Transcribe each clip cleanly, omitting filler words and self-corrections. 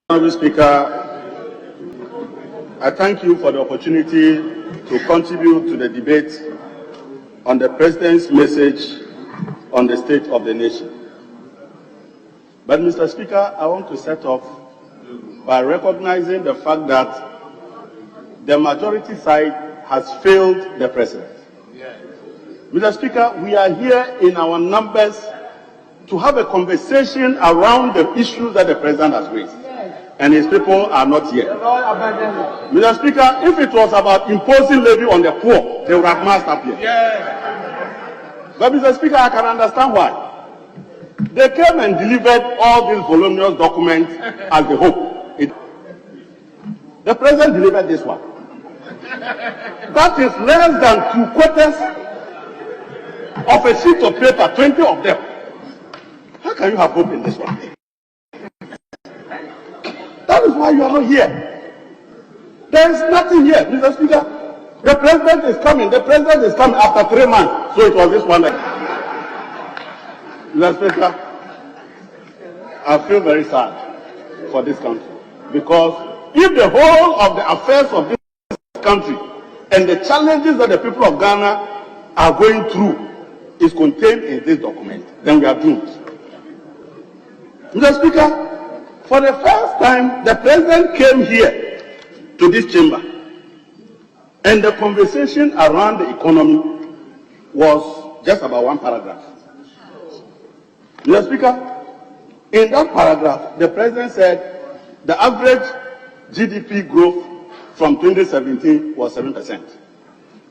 Honourable Speaker, I thank you for the opportunity to contribute to the debate on the President's message on the state of the nation. But, Mr. Speaker, I want to set off by recognizing the fact that the majority side has failed the President. Mr. Speaker, we are here in our numbers to have a conversation around the issues that the President has raised. And his people are not here. Mr. Speaker, if it was about imposing levy on the poor, they would have marched up here. But, Mr. Speaker, I can understand why. They came and delivered all these voluminous documents as they hope. The President delivered this one. That is less than 2 quarters of a sheet of paper, 20 of them. How can you have hope in this one? That is why you are not here. There is nothing here, Mr. Speaker. The President is coming. The President is coming after 3 months. So it was this one. Mr. Speaker, I feel very sad for this country. Because if the whole of the affairs of this country and the challenges that the people of Ghana are going through is contained in this document, then we are doomed. Mr. Speaker, for the first time, the President came here to this chamber, and the conversation around the economy was just about 1 paragraph. Mr. Speaker, in that paragraph, the President said the average GDP growth from 2017 was 7%,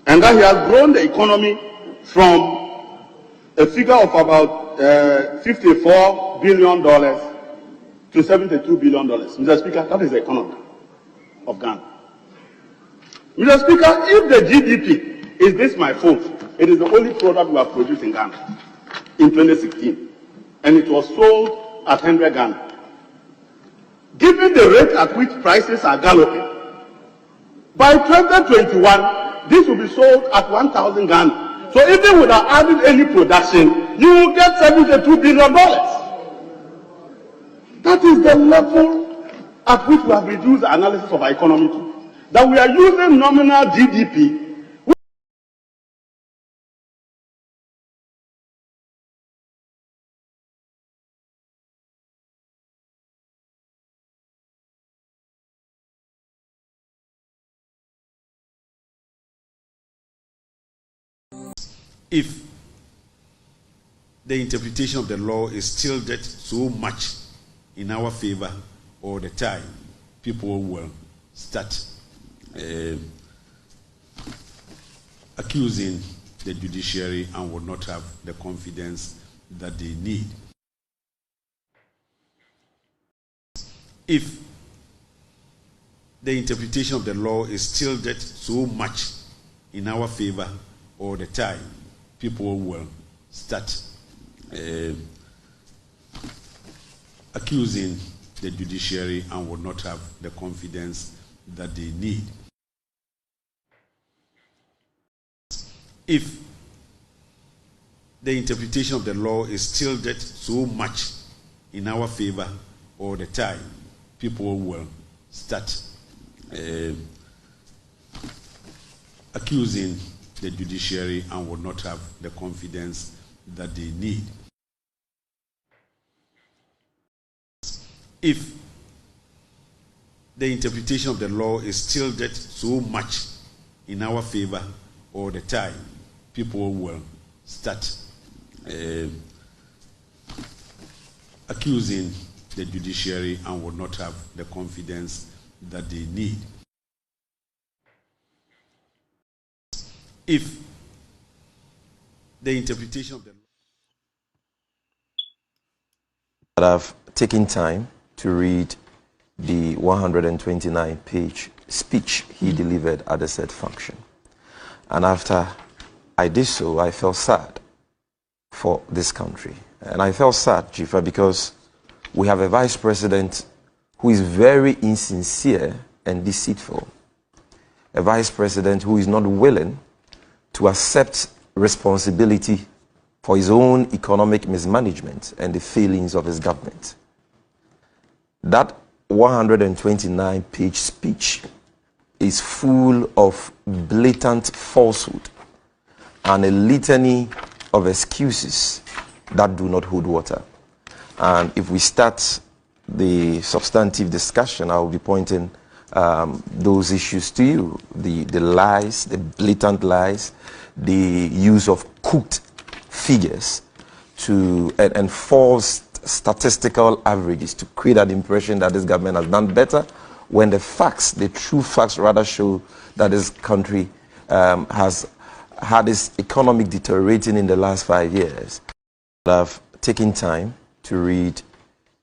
and that he has grown the economy from a figure of about $54 billion to $72 billion. Mr. Speaker, that is the economy of Ghana. Mr. Speaker, if the GDP is this my phone, it is the only product we have produced in Ghana in 2016, and it was sold at 100 Ghana. Given the rate at which prices are galloping, by 2021, this will be sold at 1,000 Ghana. So even without adding any production, you will get $72 billion. That is the level at which we have reduced the analysis of our economy to. That we are using nominal GDP. If the interpretation of the law is tilted so much in our favor all the time, people will start accusing the judiciary and will not have the confidence that they need. If the interpretation of the law is tilted so much in our favor all the time, people will start accusing the judiciary and will not have the confidence that they need. If the interpretation of the law is tilted so much in our favor all the time, people will start accusing the judiciary and will not have the confidence that they need. If the interpretation of the law is tilted so much in our favor all the time, people will start accusing the judiciary and will not have the confidence that they need. If the interpretation of the law... I've taken time to read the 129-page speech he delivered at the said function. And after I did so, I felt sad for this country. And I felt sad, Chifa, because we have a vice president who is very insincere and deceitful. A vice president who is not willing to accept responsibility for his own economic mismanagement and the failings of his government. That 129-page speech is full of blatant falsehood and a litany of excuses that do not hold water. And if we start the substantive discussion, I will be pointing those issues to you. The lies, the blatant lies, the use of cooked figures and false statistical averages to create an impression that this government has done better, when the facts, the true facts, rather show that this country has had its economic deteriorating in the last 5 years. I've taken time to read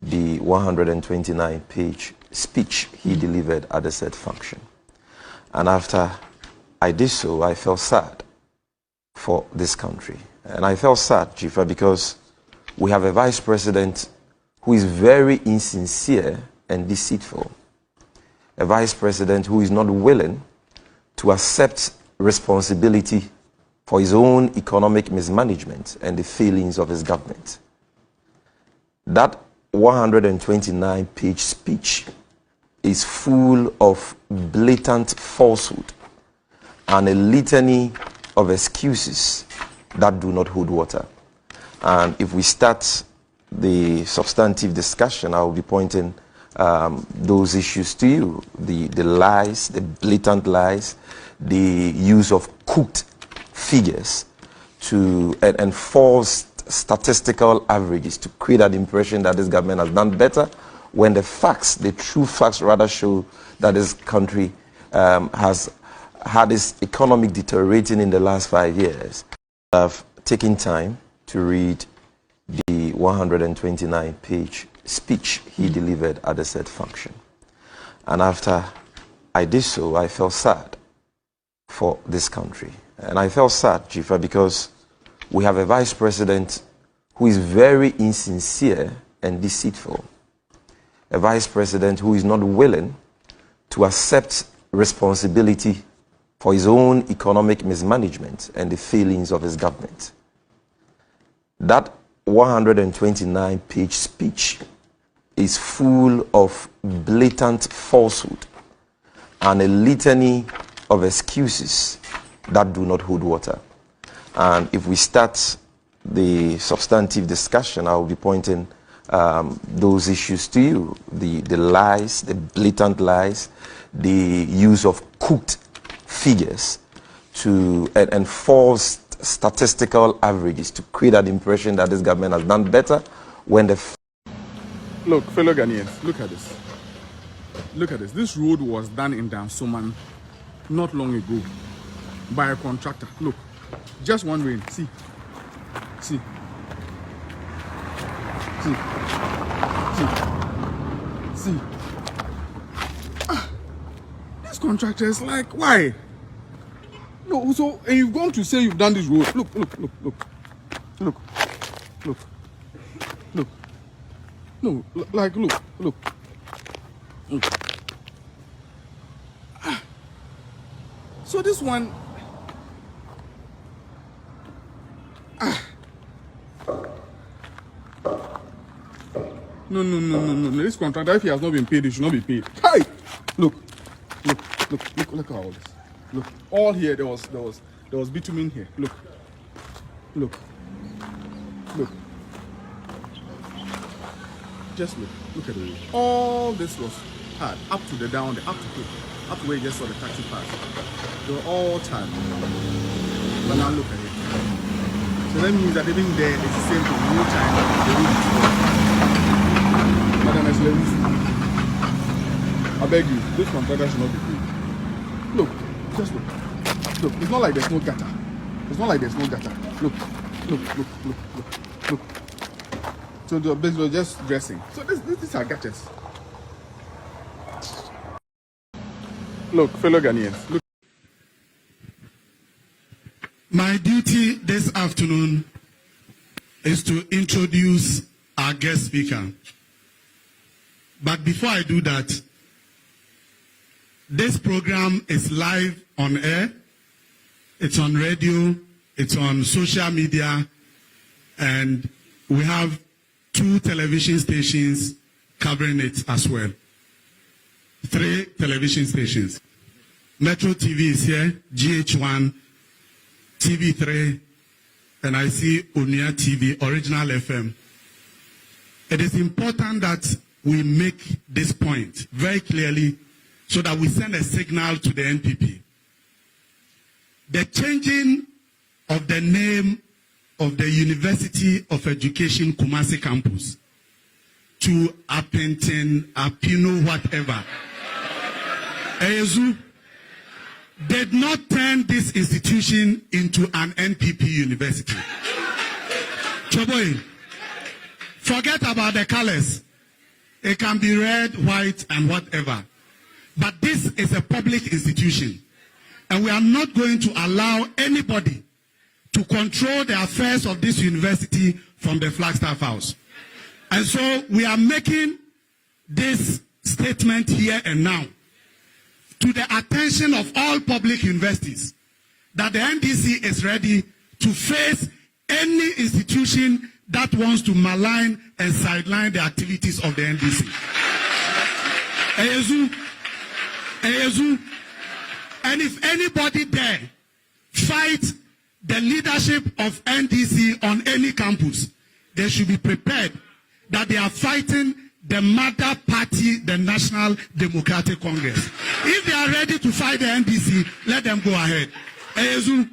the 129-page speech he delivered at the said function. And after I did so, I felt sad for this country. And I felt sad, Jifa, because we have a vice president who is very insincere and deceitful. A vice president who is not willing to accept responsibility for his own economic mismanagement and the failings of his government. That 129-page speech is full of blatant falsehood and a litany of excuses that do not hold water. And if we start the substantive discussion, I will be pointing those issues to you. The lies, the blatant lies, the use of cooked figures and false statistical averages to create an impression that this government has done better, when the facts, the true facts, rather show that this country has had its economic deteriorating in the last 5 years. I've taken time to read the 129-page speech he delivered at the said function. And after I did so, I felt sad for this country. And I felt sad, Jifa, because we have a vice president who is very insincere and deceitful. A vice president who is not willing to accept responsibility for his own economic mismanagement and the failings of his government. That 129-page speech is full of blatant falsehood and a litany of excuses that do not hold water. And if we start the substantive discussion, I will be pointing those issues to you. The lies, the blatant lies, the use of cooked figures and false statistical averages to create an impression that this government has done better, when the... Look, fellow Ghanaians, look at this. Look at this. This road was done in Dansoman not long ago by a contractor. Look, just one rain. See. See. See. See. See. This contractor is like, why? No, so, and you've gone to say you've done this road. Look, look, look, look. Look. Look. Look. No, like, look, look. Look. So this one... No. This contractor, if he has not been paid, he should not be paid. Hey! Look at all this. Look, all here, there was bitumen here. Look. Just look at the road. All this was hard, up to the down, up to where you just saw the taxi pass. They were all tired. But now look at it. So that means that even there, it's the same thing. No time, the road is full. Madam Excellency, I beg you, this contractor should not be paid. Look, just look. Look, it's not like there's no gutter. It's not like there's no gutter. Look. So they're just dressing. So these are gutters. Look, fellow Ghanaians, look. My duty this afternoon is to introduce our guest speaker. But before I do that, this program is live on air, it's on radio, it's on social media, and we have 2 television stations covering it as well. 3 television stations. Metro TV is here, GH1, TV3, and I see Unia TV, Original FM. It is important that we make this point very clearly so that we send a signal to the NPP. The changing of the name of the University of Education Kumasi campus to Apentin, Apino, whatever, Ezu did not turn this institution into an NPP university. Choboy, forget about the colors. It can be red, white, and whatever. But this is a public institution. And we are not going to allow anybody to control the affairs of this university from the Flagstaff House. And so we are making this statement here and now to the attention of all public universities that the NDC is ready to face any institution that wants to malign and sideline the activities of the NDC. Eyezu, and if anybody there fight the leadership of NDC on any campus, they should be prepared that they are fighting the mother party, the National Democratic Congress. If they are ready to fight the NDC, let them go ahead. Eyezu.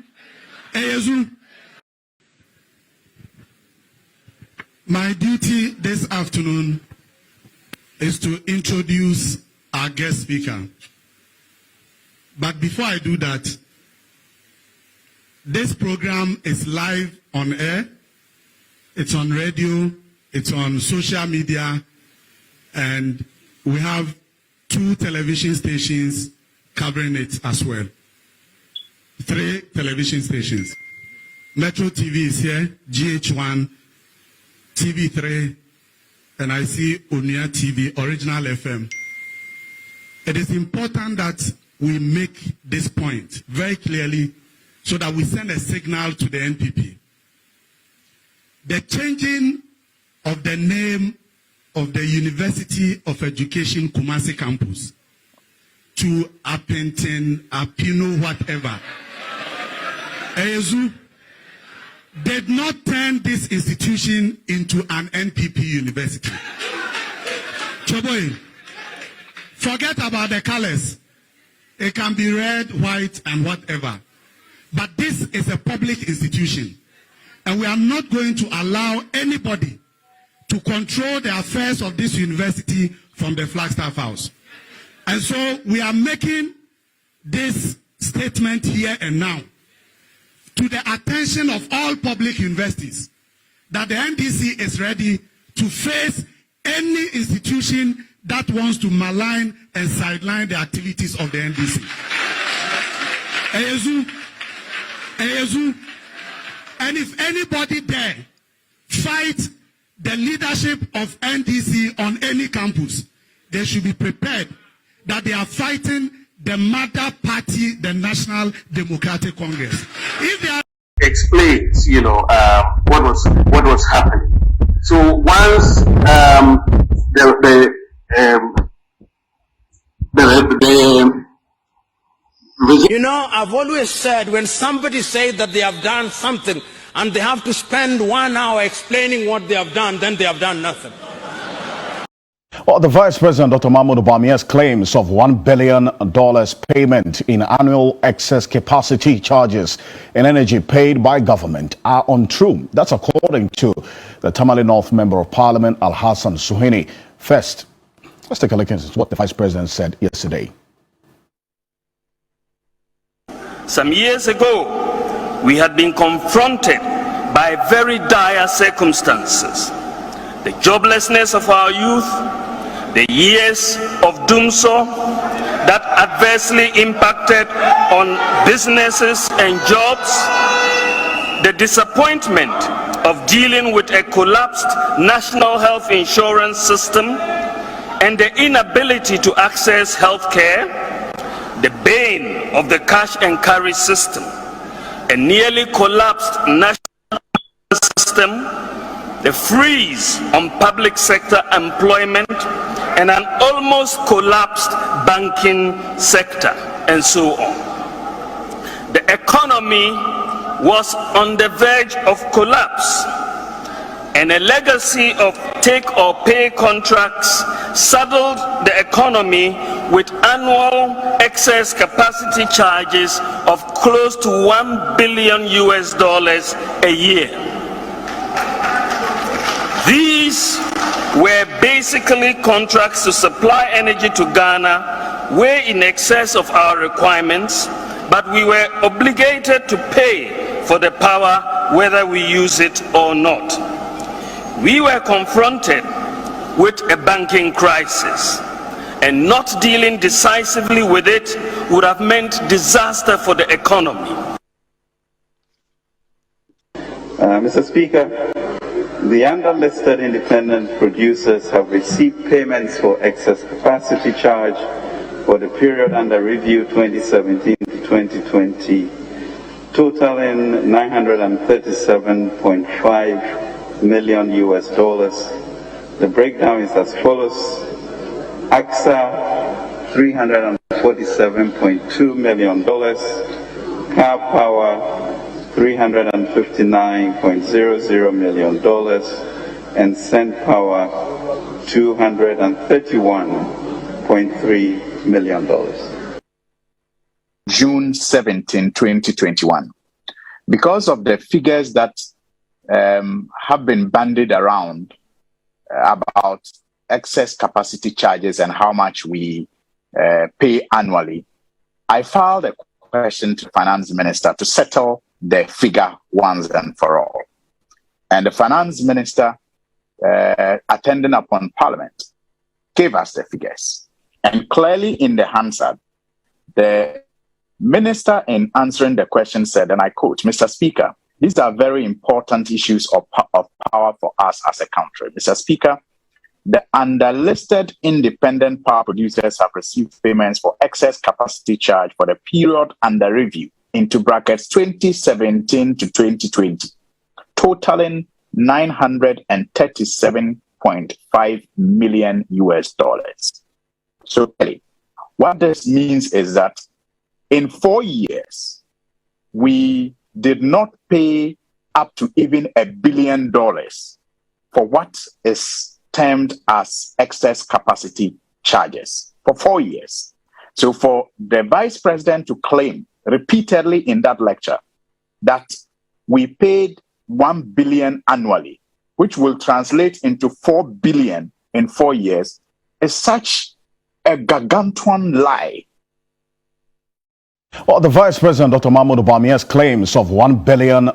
My duty this afternoon is to introduce our guest speaker. But before I do that, this program is live on air. It's on radio. It's on social media. And we have 2 television stations covering it as well. 3 television stations. Metro TV is here, GH1, TV3, and I see Unia TV, Original FM. It is important that we make this point very clearly so that we send a signal to the NPP. The changing of the name of the University of Education Kumasi campus to Apentin, Apino, whatever, Eyezu did not turn this institution into an NPP university. Choboy, forget about the colors. It can be red, white, and whatever. But this is a public institution. And we are not going to allow anybody to control the affairs of this university from the Flagstaff House. And so we are making this statement here and now to the attention of all public universities that the NDC is ready to face any institution that wants to malign and sideline the activities of the NDC. Eyezu, and if anybody there fight the leadership of NDC on any campus, they should be prepared that they are fighting the mother party, the National Democratic Congress. If they are explains, what was happening. So once I've always said when somebody says that they have done something and they have to spend 1 hour explaining what they have done, then they have done nothing. Well, the Vice President, Dr. Mahmoud Bamia's claims of $1 billion payment in annual excess capacity charges in energy paid by government are untrue. That's according to the Tamale North Member of Parliament, Al-Hassan Suhaini. First, let's take a look at what the Vice President said yesterday. Some years ago, we had been confronted by very dire circumstances. The joblessness of our youth, the years of doomsor that adversely impacted on businesses and jobs, the disappointment of dealing with a collapsed national health insurance system, and the inability to access health care, the bane of the cash and carry system, a nearly collapsed national system, the freeze on public sector employment, and an almost collapsed banking sector, and so on. The economy was on the verge of collapse, and a legacy of take-or-pay contracts saddled the economy with annual excess capacity charges of close to $1 billion a year. These were basically contracts to supply energy to Ghana way in excess of our requirements, but we were obligated to pay for the power whether we use it or not. We were confronted with a banking crisis, and not dealing decisively with it would have meant disaster for the economy. Mr. Speaker, the underlisted independent producers have received payments for excess capacity charge for the period under review 2017 to 2020, totaling $937.5 million. The breakdown is as follows: AXA $347.2 million, Car Power $359.00 million, and Send Power $231.3 million. June 17, 2021. Because of the figures that have been bandied around about excess capacity charges and how much we pay annually, I filed a question to the Finance Minister to settle the figure once and for all. And the Finance Minister, attending upon Parliament, gave us the figures. And clearly in the answer, the Minister, in answering the question, said, and I quote, "Mr. Speaker, these are very important issues of power for us as a country. Mr. Speaker, the underlisted independent power producers have received payments for excess capacity charge for the period under review, into brackets 2017 to 2020, totaling $937.5 million. So what this means is that in 4 years, we did not pay up to even $1 billion for what is termed as excess capacity charges for 4 years. So for the Vice President to claim repeatedly in that lecture that we paid $1 billion annually, which will translate into $4 billion in 4 years, is such a gargantuan lie. Well, the Vice President, Dr. Mahmoud Bamia's claims of $1 billion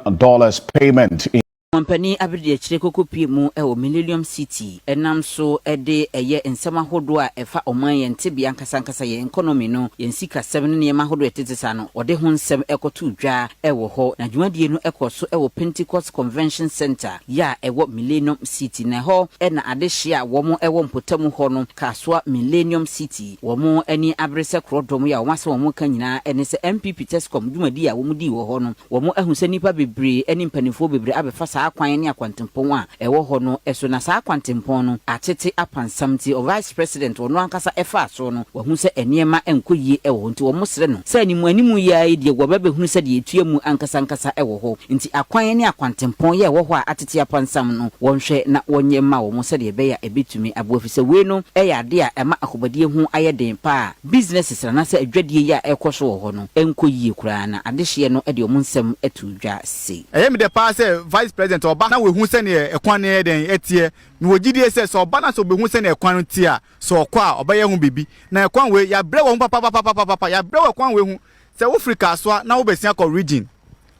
payment in Company abidi chire koko pie mu e Millennium City enam so de eye nsema hodo a efa oman ye ntebia nkasa ye economy no ye nsika 7 ne ma hodo etetesa no ode ho nsem ekoto dwa e wo ho na dwumadie no ekoso e Pentecost Convention Center ya e Millennium City na ho e na adehye a wo mo e mpotamu ho no kaswa Millennium City wo mo ani abrese krodom ya wo mase wo mo ka nyina ene se MPP Tescom dwumadi a wo mu di wo ho no wo mo ehun se nipa bebre eni mpanifo bebre abefa akwan ne akwantempon a ewo ho no eso na sa akwantempon no atete apansamti o Vice President ono ankasa efa so no wahu se eniema enkoyie ewo nti wo mosre no se animu ya ide wo babehunu se de etuamu ankasa ewo ho nti akwan ne akwantempon ye ewo ho a atete apansam no wonhwe na wonyema wo mo se de beya ebetumi abofi se we no eya ade a ema akobadie hu ayeden pa businesses na se adwadie ya ekoso wo ho no enkoyie kura na adehye no de omunsem etudwa se eyem de pa se Vice President oba na we hu se ne ekwan ne den etie no wogidie se so oba na so be hu se ne ekwan tie a so okwa oba ye hu bebi na ekwan we ya bre wo papa ya bre wo ekwan we hu se wo Africa so na wo besia ko region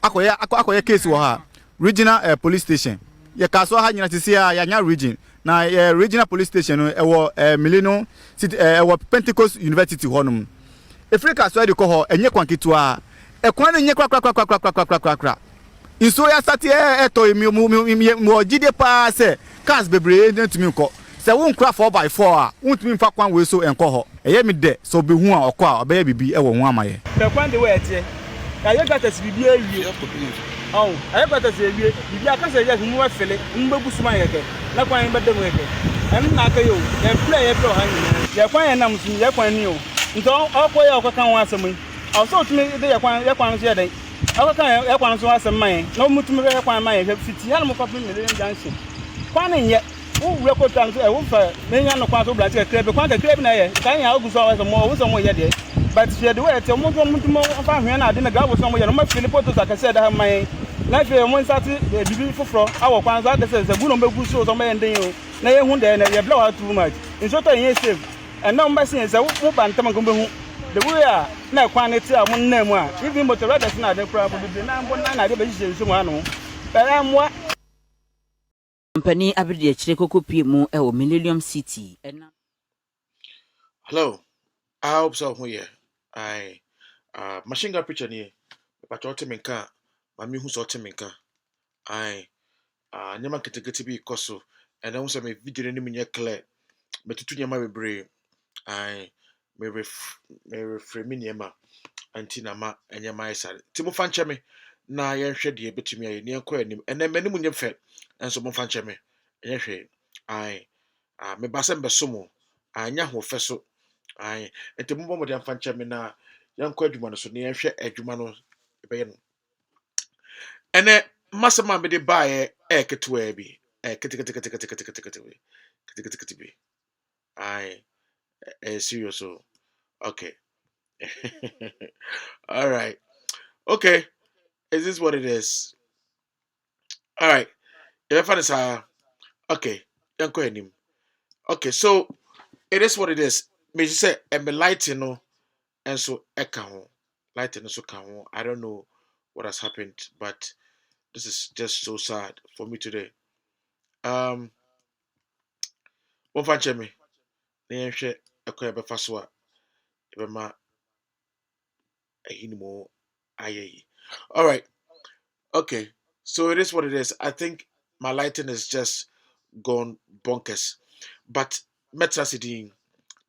akoye case wo ha regional police station ye ka so ha nyina tisi ya nya region na regional police station no ewo Millennium City ewo Pentecost University honum Africa so de ko ho enye kwankitu a ekwan enye kwa inso ya sati eto mi ogide pa se cars bebre ntumi nko se wo nkra 4x4 a ntumi mfa kwan we so enko ho eye mi de so be hu a okọ a obeye bibi e wo hu amaye pe kwan de we etie ya ye gata si bibi awie Oh, I better say you can say yes, more Philip, Mbusuma yeke, not one but the weke. And not you, they play a pro hanging. You're quite an amazing, you're quite new. Into all way of a can once a month. Also to me, they are quite yesterday. Our kind of one was a mine, no mutual one mine, 50 million junction. Quaning yet, who record down to a woofer, many on the quantum black a crab, quite a crab in a tiny house always a more, somewhere yet. But she had to wait till more from here. I didn't go somewhere. No, Philip, like I said, I have my life here. One Saturday, the beautiful floor. Our plans that says a good number of good shows on my end. Nay, one day, and you blow out too much. In short, I ain't safe. And now, my sins, I won't ban Tamagumbo. The way are now quantity, I won't name one. Even but the red is not the problem. The number 9 I did someone. But I'm what. Company abedi achire kokopie mu e wo Millennium City. Hello. I hope so here. I machine gun picture ni but what me nka mami hu so me nka. I nyama ketekete bi koso and then say me video ni me clear. Me tutu nyama bebre. I me reframe nyama anti na ma nyama isare. Ti mo fa nche me na ye hwe de betumi aye ne enko anim. Ene mani mu nyemfe enso mo fa nche me. Enye hwe. I me basem besomo. Anya ho feso. Ai enti mo mo de amfa nche me na yankɔ adwuma no so ne yɛhwɛ adwuma no bɛyɛ no ene masama me de bae ketwa bi ketekete bi ai serious so okay all right okay is this what it is all right if I say okay yankɔ anim okay so it is what it is me say me light no and so eka ho light and so ka ho I don't know what has happened but this is just so sad for me today one fan me na yɛhwɛ ɛkɔ yɛbɛfa so a yɛbɛma ahinimo ayɛ yi all right okay so it is what it is I think my lighting is just gone bonkers but metra sidin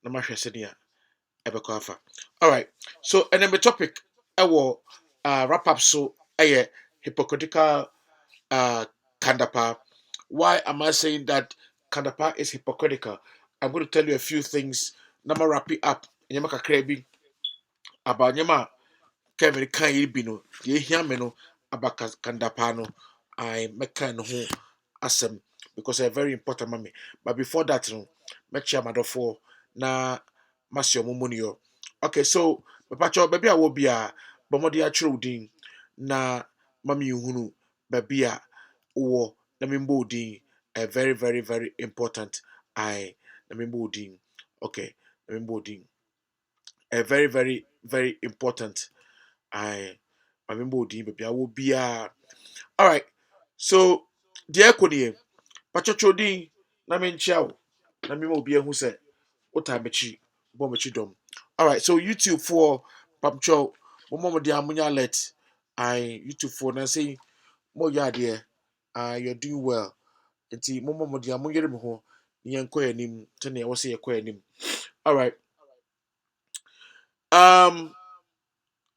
na mahwɛ sɛnea ɛbɛkɔ afa all right so and then the topic ɛwɔ wrap up so ɛyɛ hypocritical Kandapa. Why am I saying that Kandapa is hypocritical? I'm going to tell you a few things. Nama wrap it up. Nyama kakrebi about nyama Kevin kan yibi no. Ye hear me no about Kandapa no. I make no ho asem because they're very important mami. But before that no, make sure madofo na masio mumunio. Okay, so papacho baby I will be a bomodi a din na mami yuhunu baby a or let me boarding a very very very important I let me boarding okay let me boarding a very very very important I boarding baby I will be all right so dear Kodi pachocho din na me nchia na me mo bi ehu se otamechi bomechi dom all right so YouTube for pachocho mo dia amunya alert I YouTube for na say mo ya there you're doing well nti mo dia mo yere me ho ne yenko anim tene wo se yekɔ anim all right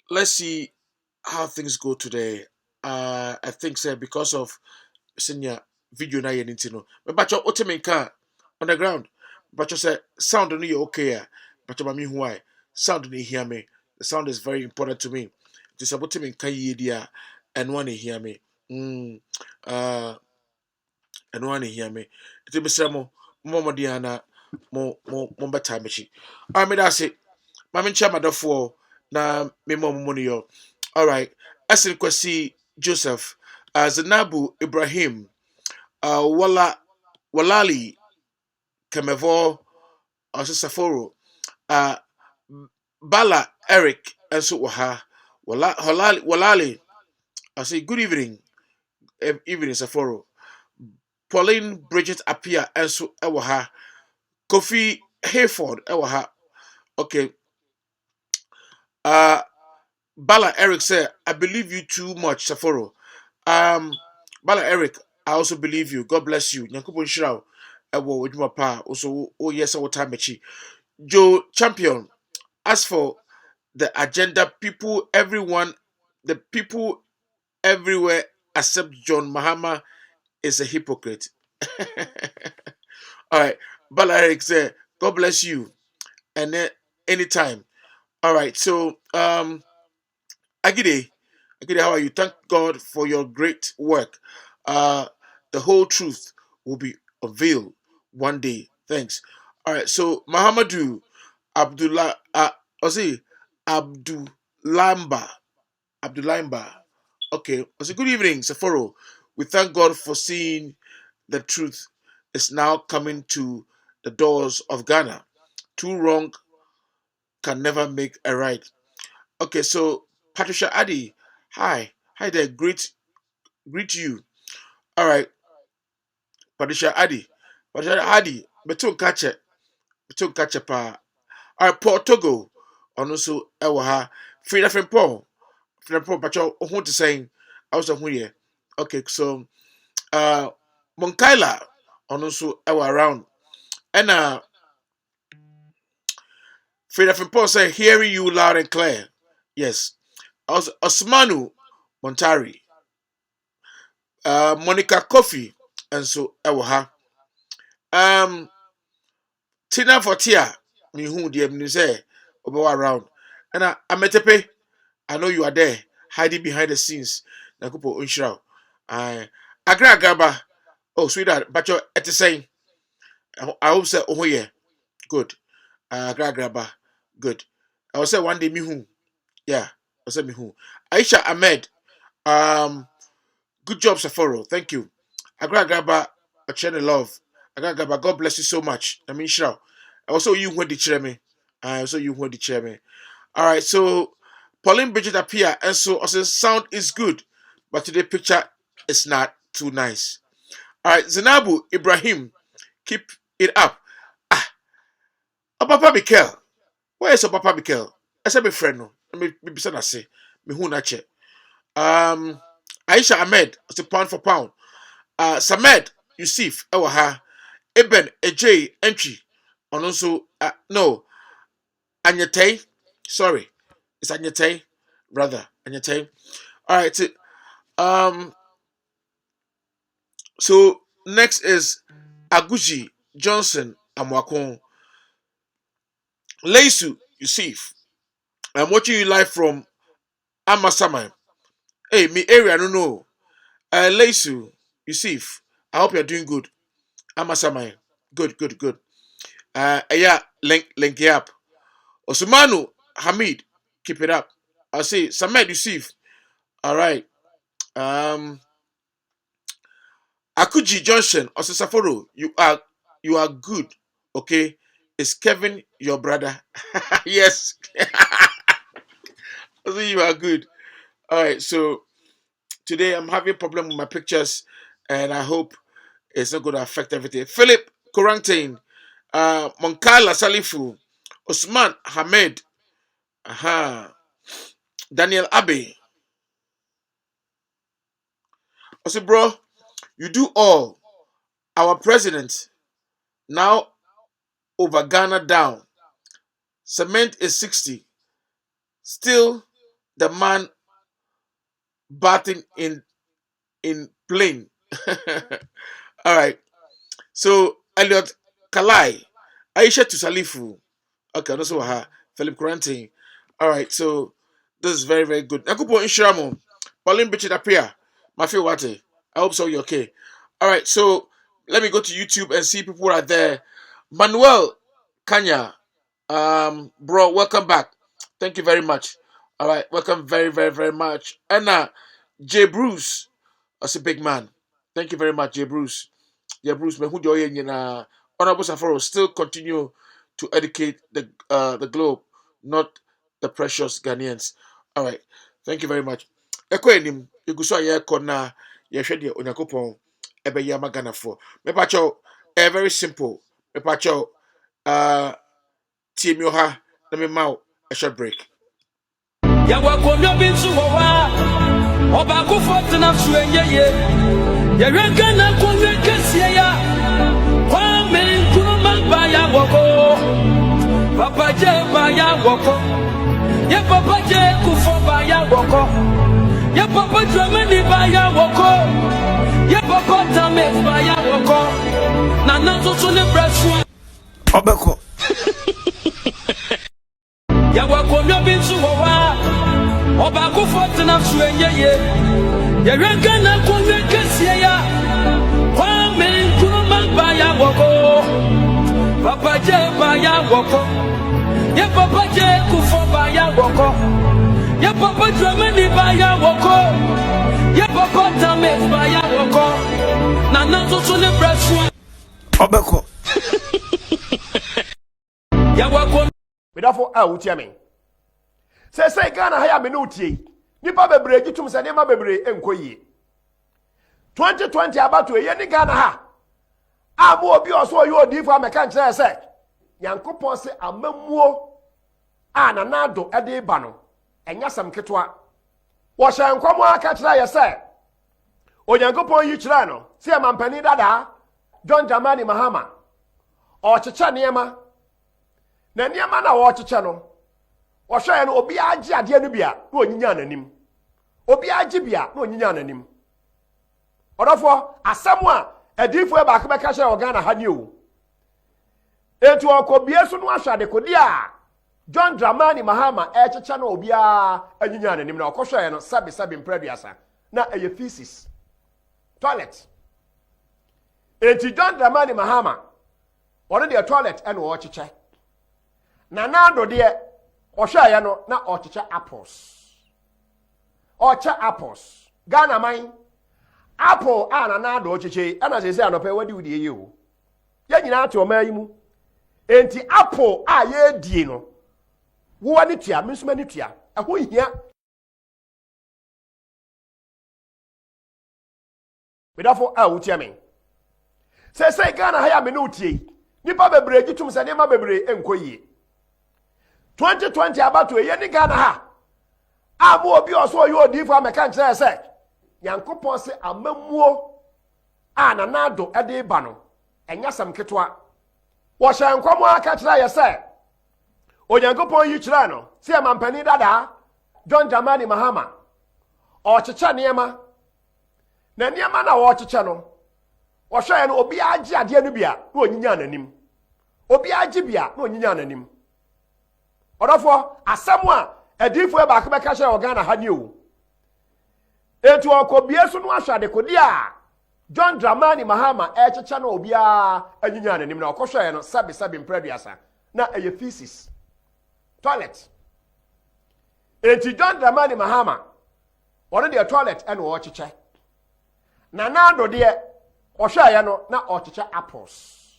let's see how things go today I think say because of senior video na yen nti no me bacho otemenka on the ground bacho say sound no you okay bacho ma me hu ai sound no hear me the sound is very important to me this otemenka yi dia and one hear me and one hear me. It be say mo diana mo better mechi. I mean that's it. Mami ncha madafo na me mo money yo. All right. Asin kwasi Joseph, Zanabu Ibrahim, Walali Kemevo, Saforo, Bala Eric, and so waha. Walali. I say good evening. Evening Saforo. Pauline Bridget Apia and so ewaha. Kofi Hayford ewaha. Okay. Bala Eric said, I believe you too much, Saforo. Bala Eric, I also believe you. God bless you. Nyankopon Shirao. Ewo Ojuma Pa. Also, oh yes, I will time mechi. Joe Champion. As for the agenda, the people everywhere accept John Mahama is a hypocrite. All right. Balarik said, God bless you. And then anytime. All right. So, Agide, how are you? Thank God for your great work. The whole truth will be unveiled one day. Thanks. All right. So, Mahamadou Abdullah, Abdulamba. Okay. I say, good evening, Sephoro. We thank God for seeing the truth is now coming to the doors of Ghana. Two wrong can never make a right. Okay, so Patricia Addy, hi there, greet you. All right, Patricia Addy, beton catcher pa. All right, Paul Togo, and also Ewaha, Frida from Paul, Pacho, who to saying, I was a here. Okay, so Monkaila, and also Ewa around, and Frida from Paul say, hearing you loud and clear. Yes. Also, Osmanu Montari, Monica Kofi, and so Ewaha. Tina Fortia, me who the say about around. And Ametepe, I know you are there, hiding behind the scenes. Nakupo Unshroud. Agra Gaba, oh, sweetheart, but you're at the same. I hope so. Oh, yeah, good. Agra Gaba, good. I will say one day, me who. Yeah, I'll say me who. Aisha Ahmed, good job, Safaro. Thank you. Agragaba, a channel love. Agragaba, God bless you so much. I mean, sure. Also, you who the chairman. Also, you who the chairman. All right, so Pauline Bridget appear, and so also sound is good, but today picture is not too nice. All right, Zinabu Ibrahim, keep it up. Papa Mikel, where is Papa Mikel? I said, my friend, no. Me be say, me who na che. Aisha Ahmed, it's a pound for pound. Samed Yusuf Ewaha Eben Ej entry and also no Anyate, sorry, it's Anyate, rather Anyate. All right, so next is Aguji Johnson Amwakon Leisu Yusuf. I'm watching you live from Amasaman. Hey, me area, I don't know. Leisu Yusuf, I hope you're doing good. Amasaman, good. Yeah, link it up. Osmanu Hamid, keep it up. I say Samed Yusuf. All right. Akuji Johnson, Osasaforo, you are good. Okay. Is Kevin your brother? Yes. I say you are good. All right. So today I'm having a problem with my pictures, and I hope it's not going to affect everything. Philip Quarantine, Monkala Salifu, Osman Hamed, Daniel Abbey. I say, bro, you do all. Our president now over Ghana down. Cement is 60. Still the man batting in plane. All right. So Elliot Kalai, Aisha Tusalifu. Okay, also her Philip Quarantine. All right. So this is very, very good. Nakupo Inshiramo, Pauline Bichit appear. Mafi Wate. I hope so. You're okay. All right. So let me go to YouTube and see people are there. Manuel Kanya, bro, welcome back. Thank you very much. All right, welcome very, very, very much. And J. Bruce, that's a big man. Thank you very much, J. Bruce. J. Bruce, me who do you know? Honorable Safaro, still continue to educate the globe, not the precious Ghanaians. All right, thank you very much. Eko enim, iguso aye kona ye hwede Onyankopon ebe ya magana for. Me pacho, very simple. Me pacho, team yoha, let me mau a short break. Yawakono binsu howa oba ku fortuna suenye yerenga na kunwe kesie ya kwa me kuruma ba ya woko papa je ba ya woko ye papa je ku fo ba ya woko Ye papa Germany baya woko. Ye papa Tame baya woko. Na nazo sune bresu. Obeko. Ya wako myo binsu wa. Oba ku fortuna suenye ye. Ye renga na kunwe kesie ya. Kwa me kuma baya woko. Papa je baya woko. Ye papa je kufo baya woko. Ye papa Germany baya woko. Ye papa Tame baya woko. Na nazo sune bresu. Obeko. Ya wako. Medafo a wutia me. Say Ghana ha ya me no tie. Nipa bebre gitum se ne ma bebre enkoyie. 2020 abato ye ni Ghana ha. Amo obi oso ye odifo ameka nkyere se. Yankopon se amamuo a nanado ede ba no. Enya sam ketwa. Wo hye nkomo aka kyere ye se. Onyankopon yi kyere no. Se amampani dada John Dramani Mahama. O cheche niema. Na niema na wo cheche no. Wo hye no obi agi ade no bia na onyinya nanim. Obi agi bia na onyinya nanim. Odofo asemu a edifo e ba ka beka kyere Ghana ha ni o. Etu okobie so no ahwade kodi a John Dramani Mahama cheche na obi a anyinya nanim na okohwe no sabi mpraduasa na eye feces toilet. Eti John Dramani Mahama one de toilet and wo cheche. Na nado de ohwe ya no na ocheche apples. Ocha apples. Ghana man apple ana nado ocheche ana se anope wadi wudi ye o. Ya nyina ate o mayi mu. Enti apple a ye die no. Wo ani tua, minsuma ni tua. Eho hia. Medafo a wutia me. Say Ghana ha ya me no tie. Nipa bebre gitum se ne ma bebre enkoyie. 2020 abato ye ni Ghana ha. Amo obi oso ye odifo ameka nkyere se. Yankopon se amamuo a nanado ede ba no. Enya sam ketwa. Wo hye nkomo aka kyere ye se. Onyankopon yi kyere no. Se amampani dada John Dramani Mahama. O cheche niema. Na niema na wo cheche no. Wo hye no obi agi ade no bia na onyinya nanim. Obi agi bia na onyinya nanim. Odofo asemu a edifo e ba ka beka kyere Ghana ha ni o. Etu okobie so no ahwade kodi a John Dramani Mahama cheche na obi a anyinya nanim na okohwe no sabi mpraduasa na eye feces toilet. Eti John Dramani Mahama one de toilet and wo cheche. Na nado de ohwe ya no na ocheche apples.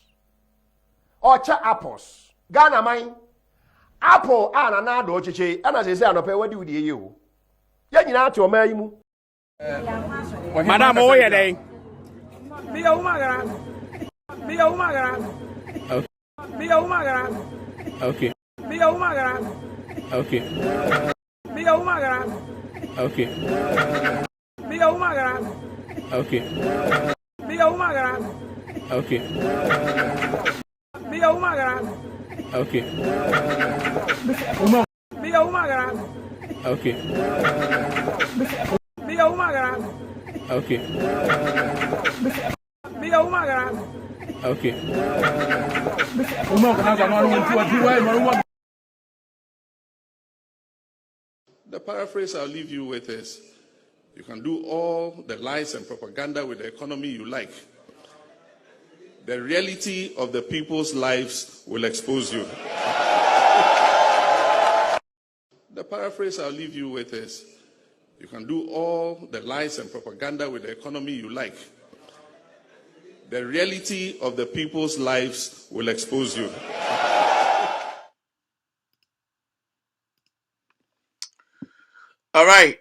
Ocha apples. Ghana man apple ana nado ocheche ana se anope wadi wudi ye o. Ya nyina ate o mayi mu. Madam o ye dey. Mi ya umagara. Okay. The paraphrase I'll leave you with is, you can do all the lies and propaganda with the economy you like. The reality of the people's lives will expose you. The paraphrase I'll leave you with is, you can do all the lies and propaganda with the economy you like. The reality of the people's lives will expose you. All right.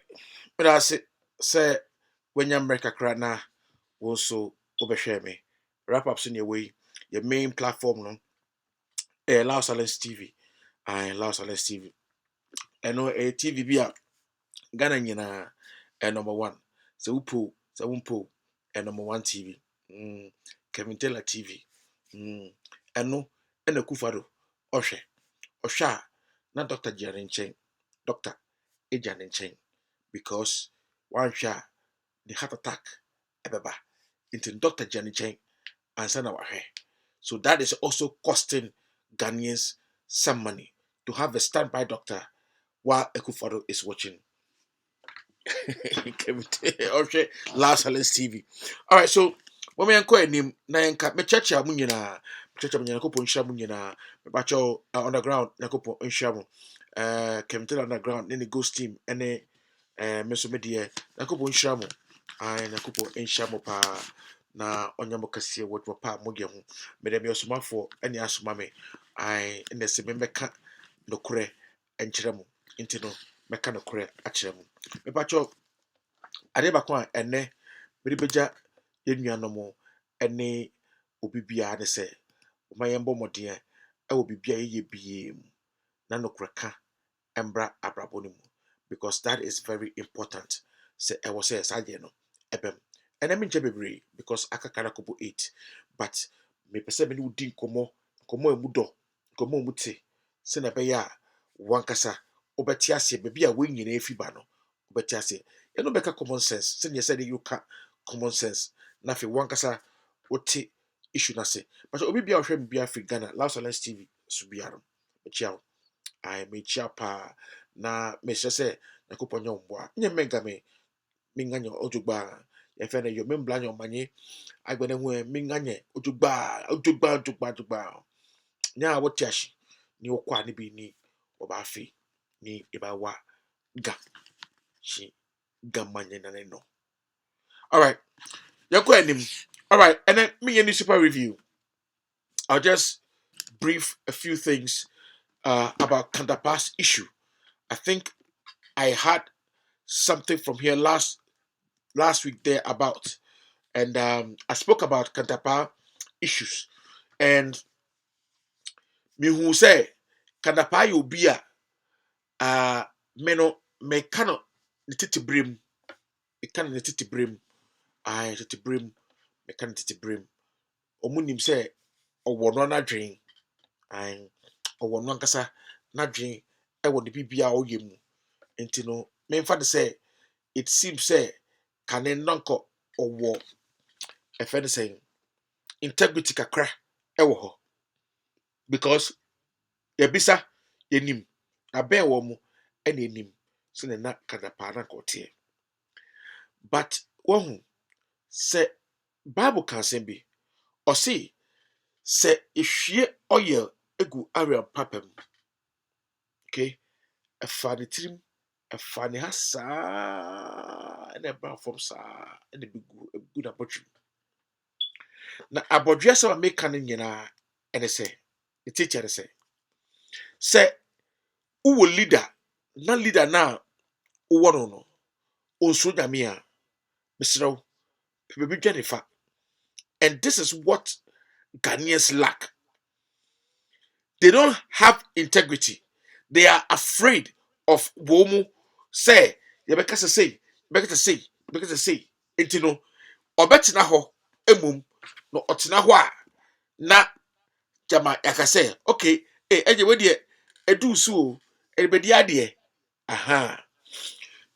But I say when you make a crana, also overshare me. Wrap up in your way. Your main platform, no. Allow Silence TV. I allow Silence TV. I know a TV be up. Ghana nyina number one. So upo, number one TV. Kevin Taylor TV. Eno Kufado. Osha na Dr. Jarin Chen. Dr. Ejanin Chen. Because one shot the heart attack ebeba into Dr. Jenny Chen and send our hair. So that is also costing Ghanaians some money to have a standby doctor while Akufo-Addo is watching. Okay, Last Silence TV. All right, so when we enquire him, na enka me church amunyina, church amunyina ko ponhira munyina, me bacho underground na ko ponhira mu. Kemtel underground ne ghost team ene me so me de na ko ponhira mu. Ai na ko ponhira mu pa na onyamo kase wodwo pa mo de ho. Me de me osomafo ene asoma me. Ai ne se me meka nokure enkyere mu. Nti no meka nokure akyere mu. Me bacho ade ba kwa ene mede beja yenuanom ene obi bia ne se o mayembo modien e wo bibia ye biem na nokreka embra abraboni mu because that is very important. Se e wo se saje no ebem ene me nche bebre because akakara kobo 8 but me pese me ni udi nkomo emudo nkomo muti se na be ya wankasa obeti ase be bia wenyina efi ba no obeti ase you know beka common sense say you said you can common sense na fe wankasa wote issue na say but obi bia ohwe bia fi Ghana Last Silence TV so biaram me chia I me chia pa na me say na koponyo mboa nye menga me nganye ojugba ye fe na yo membla nyo manye agbene hu me nganye ojugba nya wote ashi ni okwa ni bi ni oba fi ni eba wa ga shi gamanye na no. All right, you're going. All right, and then me and the super review. I'll just brief a few things about DAPAAH's issue. I think I had something from here last week there about, and I spoke about DAPAAH issues, and me who say DAPAAH you be me cannot nititi brim, me can nititi brim, I nititi brim, me can nititi brim. Omunim say owo no na dwen an owo no ankasa na dwen e wo de bibia oyɛ mu enti no me mfa de say it seems say kanen nonko owo e fe de say integrity kakra e wo ho because yebisa yenim aben wo mu e na enim so na kadapa na kote but wo say Bible can say bi or see say ihwie oil egu area papam okay a funny trim a funny hasa and a bar from sa and a big good abortion na abodria say make canin yina and say the teacher say who leader na who no unso nyamia misro baby Jennifer and this is what Ghanaians lack. They don't have integrity. They are afraid of womu say you better say enti no obetina ho emum no otina ho a na jama yakase okay eje we de edu su o ebedi ade aha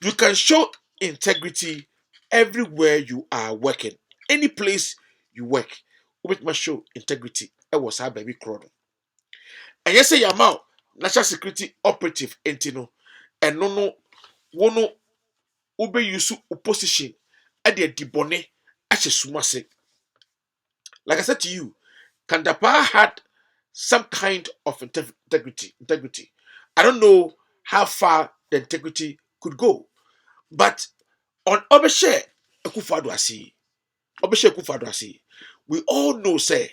you can show integrity everywhere you are working, any place you work we must show integrity e was our baby crowd. And yes, say Yamau, national security operative entino, and no wono ube yusu opposition at the debone as a sumase. Like I said to you, DAPAAH had some kind of integrity. I don't know how far the integrity could go, but on Obeshe Akufo-Addo asi, we all know say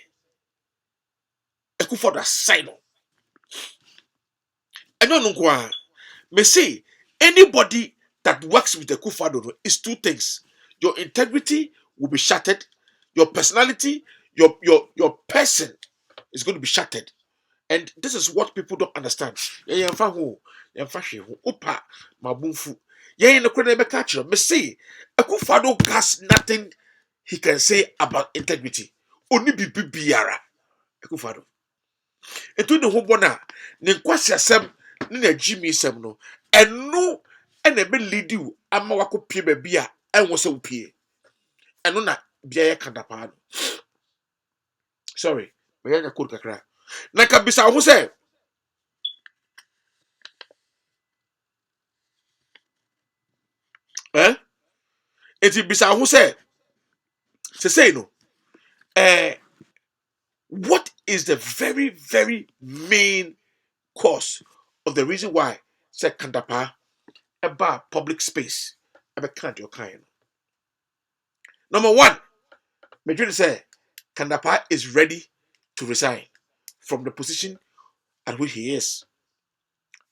Akufo-Addo sign on. I don't know why. Me say anybody that works with the Akufo-Addo is two things: your integrity will be shattered, your personality, your person is going to be shattered, and this is what people don't understand. Me say Akufo-Addo has nothing he can say about integrity. Only be biara Akufo-Addo. Etu ne ho bona ne nkwasi asem ne na Jimmy sem no eno and a bit lead you ama wako pie baby a and was so pie and na bia kandapa sorry me ya code kakra na ka bisa ho say eti bisa ho say no what is the very very main cause of the reason why say kandapa about public space about can't your kind. Number one, Madrid say Kandapa is ready to resign from the position at which he is.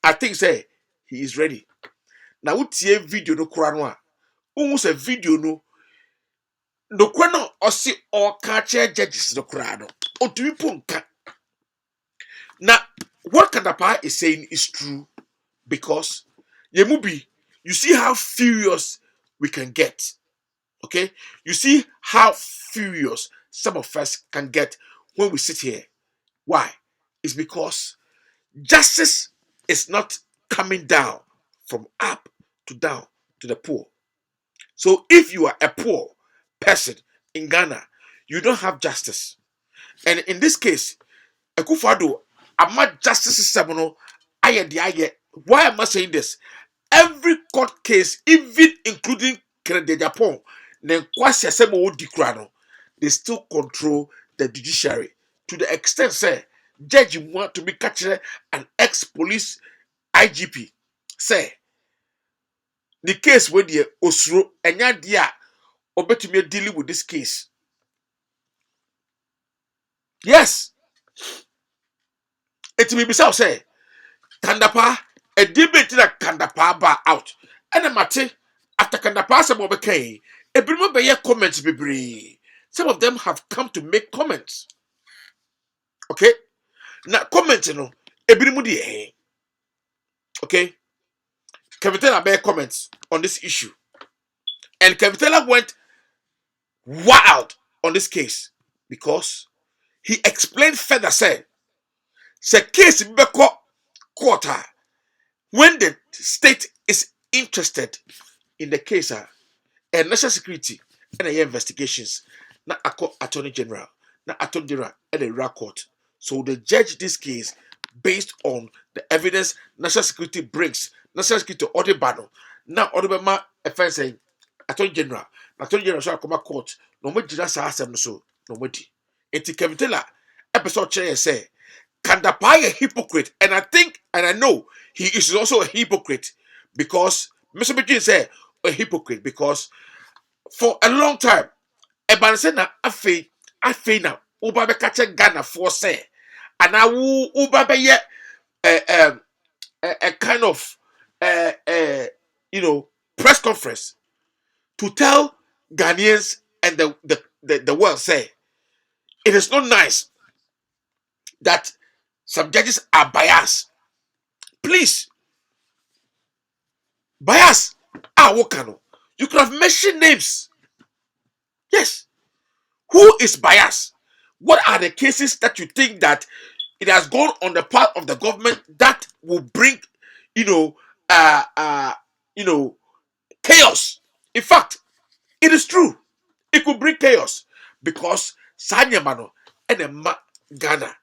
I think say he is ready. Now we see a video no kuranwa. Almost a video no kwano or see all culture judges no kurano. Or do you punka? Now what Kandapa is saying is true because Yemubi, you see how furious we can get. Okay, you see how furious some of us can get when we sit here. Why? It's because justice is not coming down from up to down to the poor. So if you are a poor person in Ghana, you don't have justice. And in this case, Akufo-Addo, I'm not justice system. Why am I saying this? Every court case, even including Kennedy Japan, they still control the judiciary to the extent say judge want to be catching an ex-police IGP say the case where the Osro and Yadia obetumi dealing with this case. Yes, it may be so say Kandapa a debate that Kandapa bar out and a mate after Kandapa some of a bit comments be some of them have come to make comments. Okay, now comments no ebrimudi okay. Kevitela made comments on this issue, and Kevitela went wild on this case because he explained further. Say case be court when the state is interested in the case and national security and the investigations. Na attorney general, and the court. So they judge this case based on the evidence national security brings. National security order battle. Now order ma offense saying attorney general shall come court. No more jira sa asem so no more di. Eti Kevitela episode chair say Kandapa a hypocrite, and I think and I know he is also a hypocrite because Mr. Begin say a hypocrite because for a long time Ebansena afe na uba be catch Ghana for say and I will uba be ye a kind of press conference to tell Ghanaians and the world say it is not nice that some judges are biased. Please, bias. Wokano. You could have mentioned names. Yes. Who is biased? What are the cases that you think that it has gone on the part of the government that will bring, chaos? In fact, it is true. It could bring chaos because Sanyamano and the ma Ghana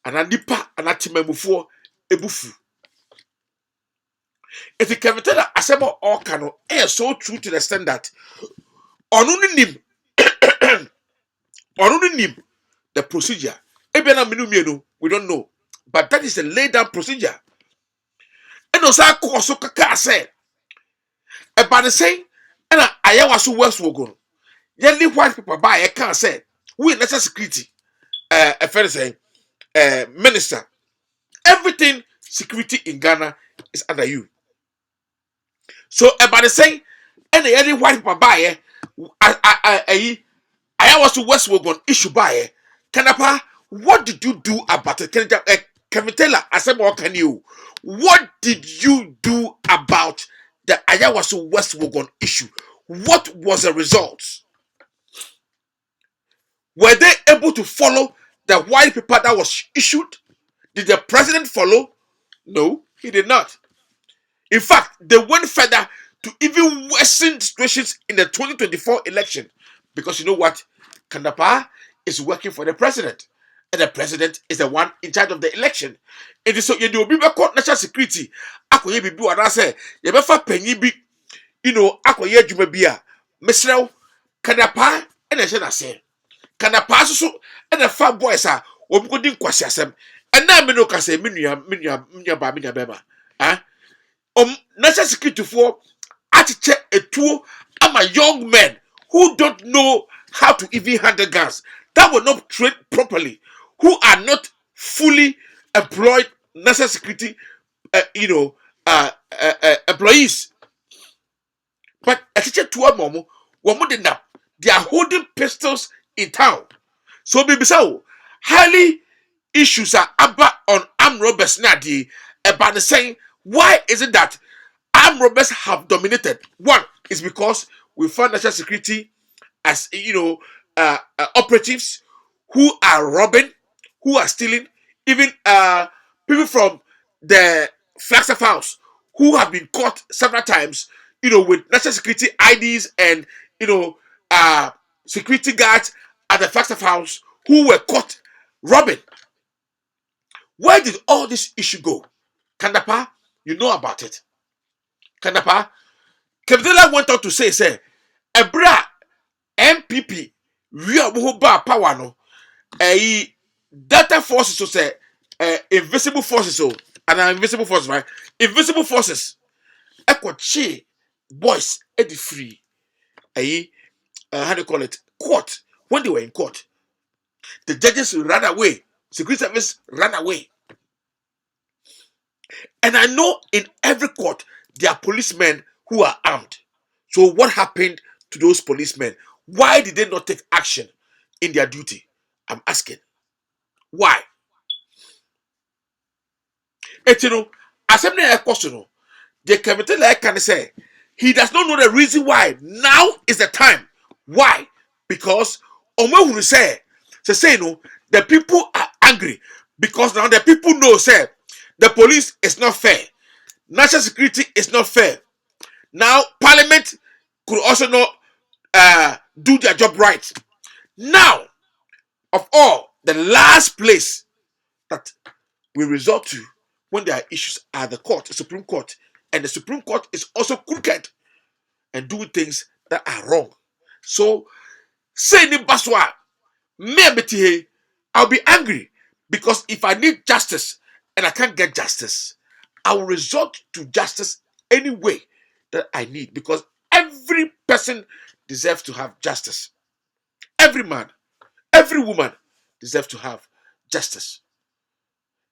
and a nipa and a timemufo ebufu. If you can tell that assemble all cano is so true to the extent that onunim the procedure. We don't know. But that is a laid down procedure. And also also kaka say about the same and I was so West Wogon. Yelly white people buy I can't say we national security a fair saying minister. Everything security in Ghana is under you. So about the same and the other white people buy I was to West Wogon issue by Kanapa. What did you do about it? Can you tell us what can you? What did you do about the Ayawaso West Wogon issue? What was the result? Were they able to follow the white paper that was issued? Did the president follow? No, he did not. In fact, they went further to even worsen situations in the 2024 election. Because you know what? DAPAAH is working for the president. And the president is the one in charge of the election. It is so you do be national security. Ako ye bibi wana say ye be fa panyi bi ako ye adwuma bi a mesrew DAPAAH and ehye na say DAPAAH so and the fa boys a obi ko din kwasi asem and na me no ka say me nua bema ah national security for achiche etuo ama young men who don't know how to even handle guns, that were not trained properly, who are not fully employed national security, employees. But achiche tuo momo, they are holding pistols in town. So baby, so highly issues are about on armed robbers now. About the saying, why is it that armed robbers have dominated? One is because we found national security as operatives who are robbing, who are stealing, even people from the Flagstaff House who have been caught several times, with national security IDs and security guards at the Flagstaff House who were caught robbing. Where did all this issue go? DAPAAH, you know about it. DAPAAH, Kevdela went on to say, Ebra MPP, we are who bar power no. Data forces to say, invisible forces, so and invisible forces, right? Invisible forces. Echo chi boys Eddie free. How do you call it? Court. When they were in court, the judges ran away. Security service ran away. And I know in every court there are policemen who are armed. So what happened to those policemen? Why did they not take action in their duty? I'm asking. Why? Assembly question. The committee can say he does not know the reason why. Now is the time. Why? Because Omo say no, the people are angry because now the people know say the police is not fair. National security is not fair. Now parliament could also not do their job right. Now, of all, the last place that we resort to when there are issues are the court, the Supreme Court. And the Supreme Court is also crooked and doing things that are wrong. So, say ni baswa, me I'll be angry because if I need justice and I can't get justice, I will resort to justice any way that I need because every person deserves to have justice. Every man, every woman deserves to have justice.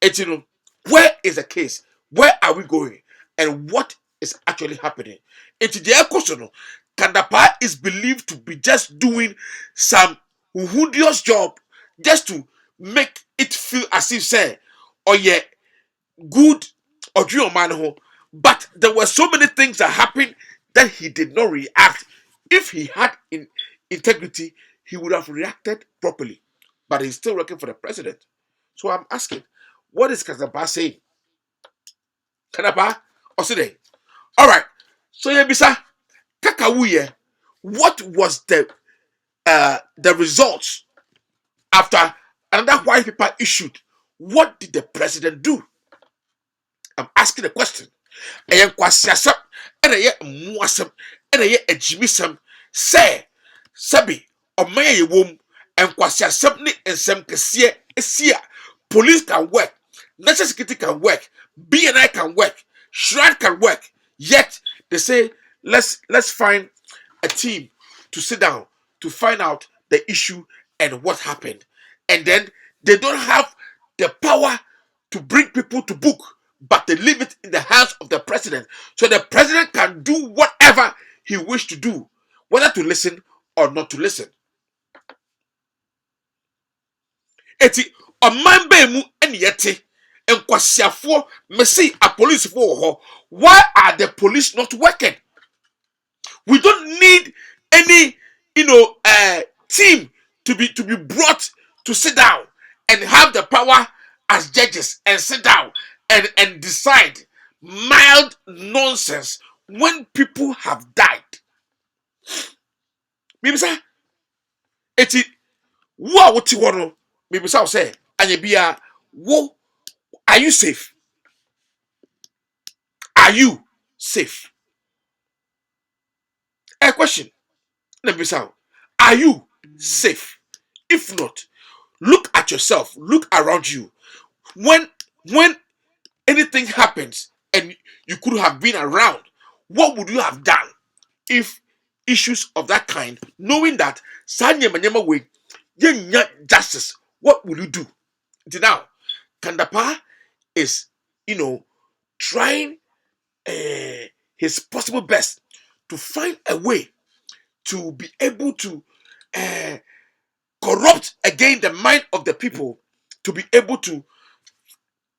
And where is the case? Where are we going? And what is actually happening? It's the question. DAPAAH is believed to be just doing some hudious job just to make it feel as if say, oh yeah, good or dream man. But there were so many things that happened that he did not react. If he had integrity, he would have reacted properly. But he's still working for the president. So I'm asking, what is DAPAAH saying? DAPAAH Oside. All right. So Yebisa Kakawuye, what was the results after another white paper issued? What did the president do? I'm asking the question. Ayen kwasiasem, eye muasem, eye ejimisem. Say, sabi, omaya yewom, and kwasiasem ni ensem kesiye esia. Police can work, national security can work, BNI can work, Shrine can work. Yet they say let's find a team to sit down to find out the issue and what happened. And then they don't have the power to bring people to book, but they leave it in the hands of the president. So the president can do whatever he wishes to do, whether to listen or not to listen. Eti oman be mu ene yete enkwasiafo mesi a police for. Why are the police not working? We don't need any team to be brought to sit down and have the power as judges and sit down and decide mild nonsense when people have died. Maybe say, eti wo what you want? Maybe say, Anyabia, wo, are you safe? Are you safe? A question. Maybe say, are you safe? If not, look at yourself. Look around you. When anything happens and you could have been around, what would you have done if issues of that kind, knowing that Sanya Manyama way, justice, what will you do? Now, Kandapa is, trying his possible best to find a way to be able to corrupt again the mind of the people, to be able to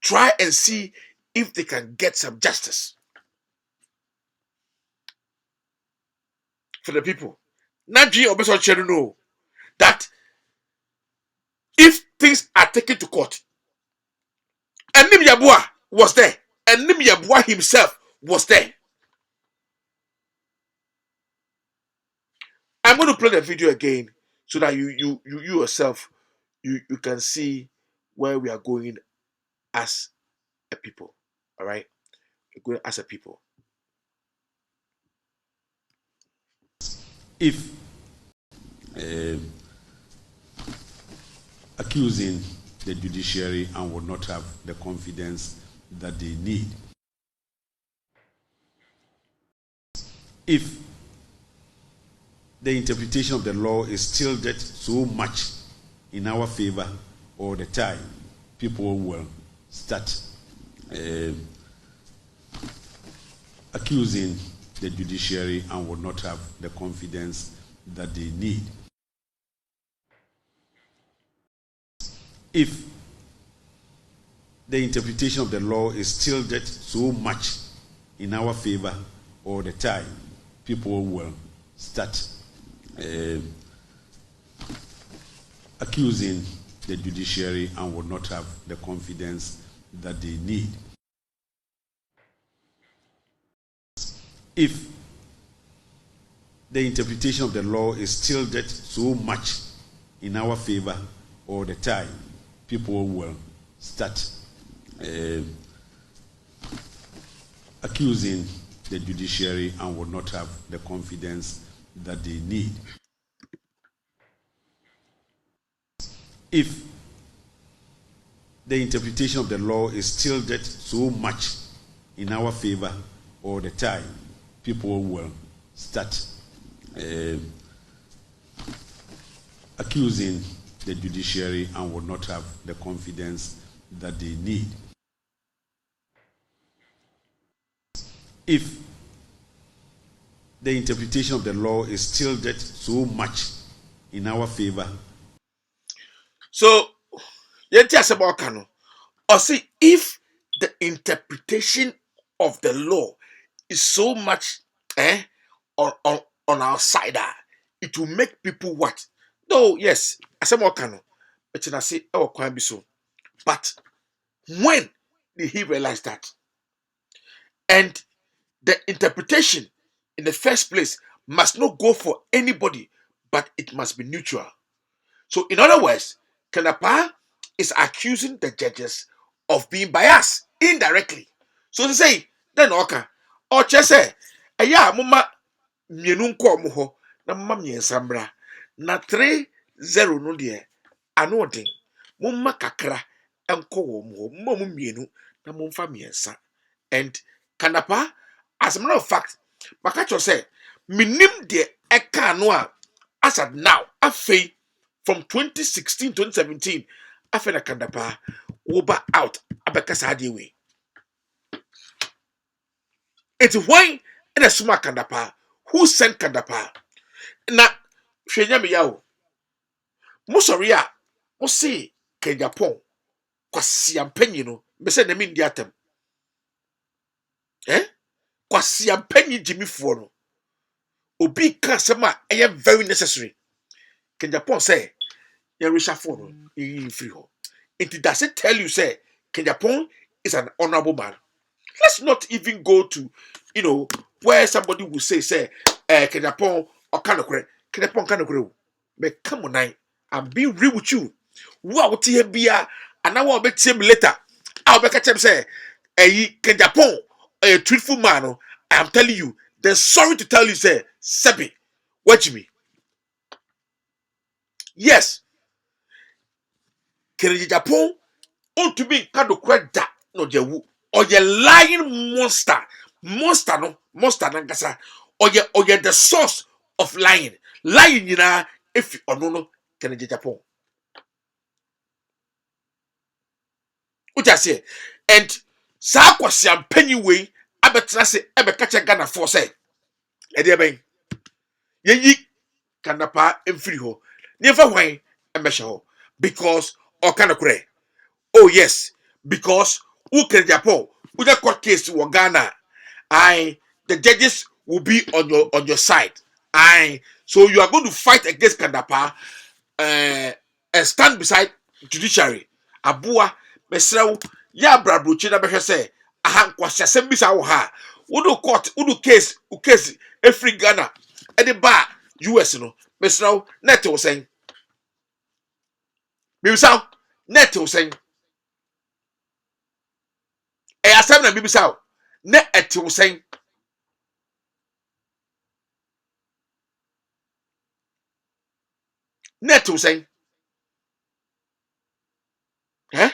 try and see if they can get some justice for the people. Naji Obeso know that if things are taken to court, and Nim Yabua was there, and Nim Yabua himself was there. I'm going to play the video again so that you yourself you can see where we are going as a people. All right, we're going as a people. If accusing the judiciary and would not have the confidence that they need. If the interpretation of the law is tilted so much in our favor all the time, people will start accusing the judiciary and would not have the confidence that they need. If the interpretation of the law is tilted so much in our favor all the time, people will start accusing the judiciary and would not have the confidence that they need. If the interpretation of the law is tilted so much in our favor all the time, people will start accusing the judiciary and would not have the confidence that they need. If the interpretation of the law is tilted so much in our favor all the time, people will start accusing the judiciary and would not have the confidence that they need. If the interpretation of the law is tilted so much in our favor. So, or see, if the interpretation of the law is so much on our side, it will make people what? No, yes, but when did he realize that? And the interpretation in the first place must not go for anybody, but it must be neutral. So, in other words, Kanapa is accusing the judges of being biased indirectly. So to say, then okay, or just say, yeah, mama, mienu nko muho, na mama miensambra, na 3-0 no de, ano den, mama kakra, enko muho, mama mienu, na mumfa miensa. And Kanapa, as a matter of fact, Makacho say, minim de eka noa, as at now, afei, from 2016 2017, after the Kandapa, Uber out, Abekasa Adiwe. It's why in a smart Kandapa, who sent Kandapa? Na, Shenya Miyao, Musoria, Musi, Kenyapon, Kwasiam Penino, Mese Nemin Diatem. Kwasiam Penny Jimmy Fono. Obi Kasama, I am very necessary. Kenyapon say, Yerisha Fono, in free ho. It does it tell you, say, Kenyapon is an honorable man. Let's not even go to, where somebody will say, Kenyapon or Kanokre, Kenyapon Kanokre. But come on, I'm being real with you. What here be and I will bet him later. I'll be catch him say, Kenyapon, a truthful man. I am telling you, they're sorry to tell you, say, Sebi, watch me. Yes, Kenyapon, on to be Kanokre da, no, Jewu. Or ye lying monster, monster nangasa, or ye the source of lying, if you no can Japan. Which I say, and Sakwasiam penny way, abetrase, catch Ghana for say, Ediaben, ye canapa and free ho, never wine and measure ho, because or can oh yes, because who can Japan, with a court case to Ghana. The judges will be on your side. So you are going to fight against Kandapa and stand beside judiciary. Abua mesrau ya brabrochi na behwe say aha kwasiasem bisa wo ha. Udo court, udo case every Ghana e de ba US no. Mesrau net wo sen. Bibisa net wo sen. E asem na bibisa net et wo sen. Net wo sen. Eh?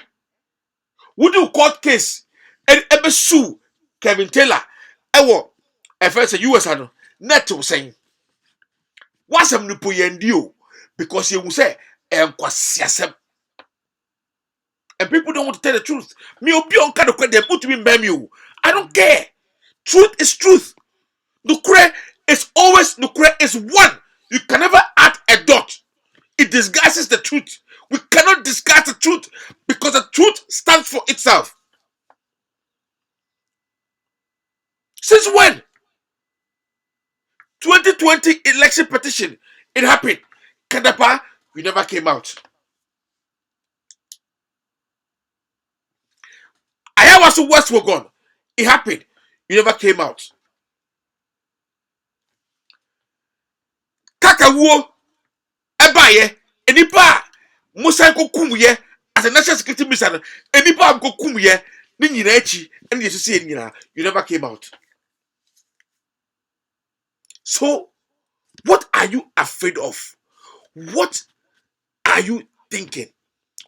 Would you court case and ever sue Kevin Taylor? Ewo, first a US ano net to saying what's a nupuyendio because you will say and people don't want to tell the truth. Me obi on kind of they put me in you. I don't care. Truth is truth. Nukre is always nukre is one. You can never add a dot. It disguises the truth. We cannot disguise the truth because the truth stands for itself. Since when? 2020 election petition. It happened. Kadapa, you never came out. I was West Wagon. It happened. You never came out. Kakawuo, Ebaye, Enipa, Musa Kumye, as a national security minister, Enipa Kumye, Ninirechi, and you see you never came out. So, what are you afraid of? What are you thinking?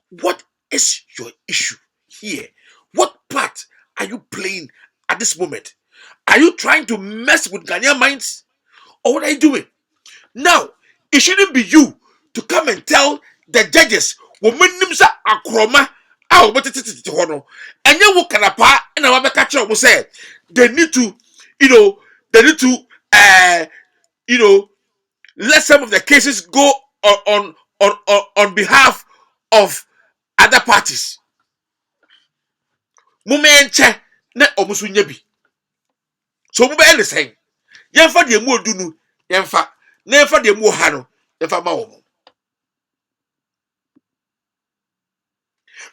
What is your issue here? What part are you playing at this moment? Are you trying to mess with Ghanaian minds? Or what are you doing? Now, it shouldn't be you to come and tell the judges, woman nimsa akroma, and you can apart and I catch up will say they need to, let some of the cases go on behalf of other parties. Mumenche na omusu nyebi. So mube ele saying, yemfa de mu odunu, yemfa, na yemfa de mu ha no, yemfa ma wo.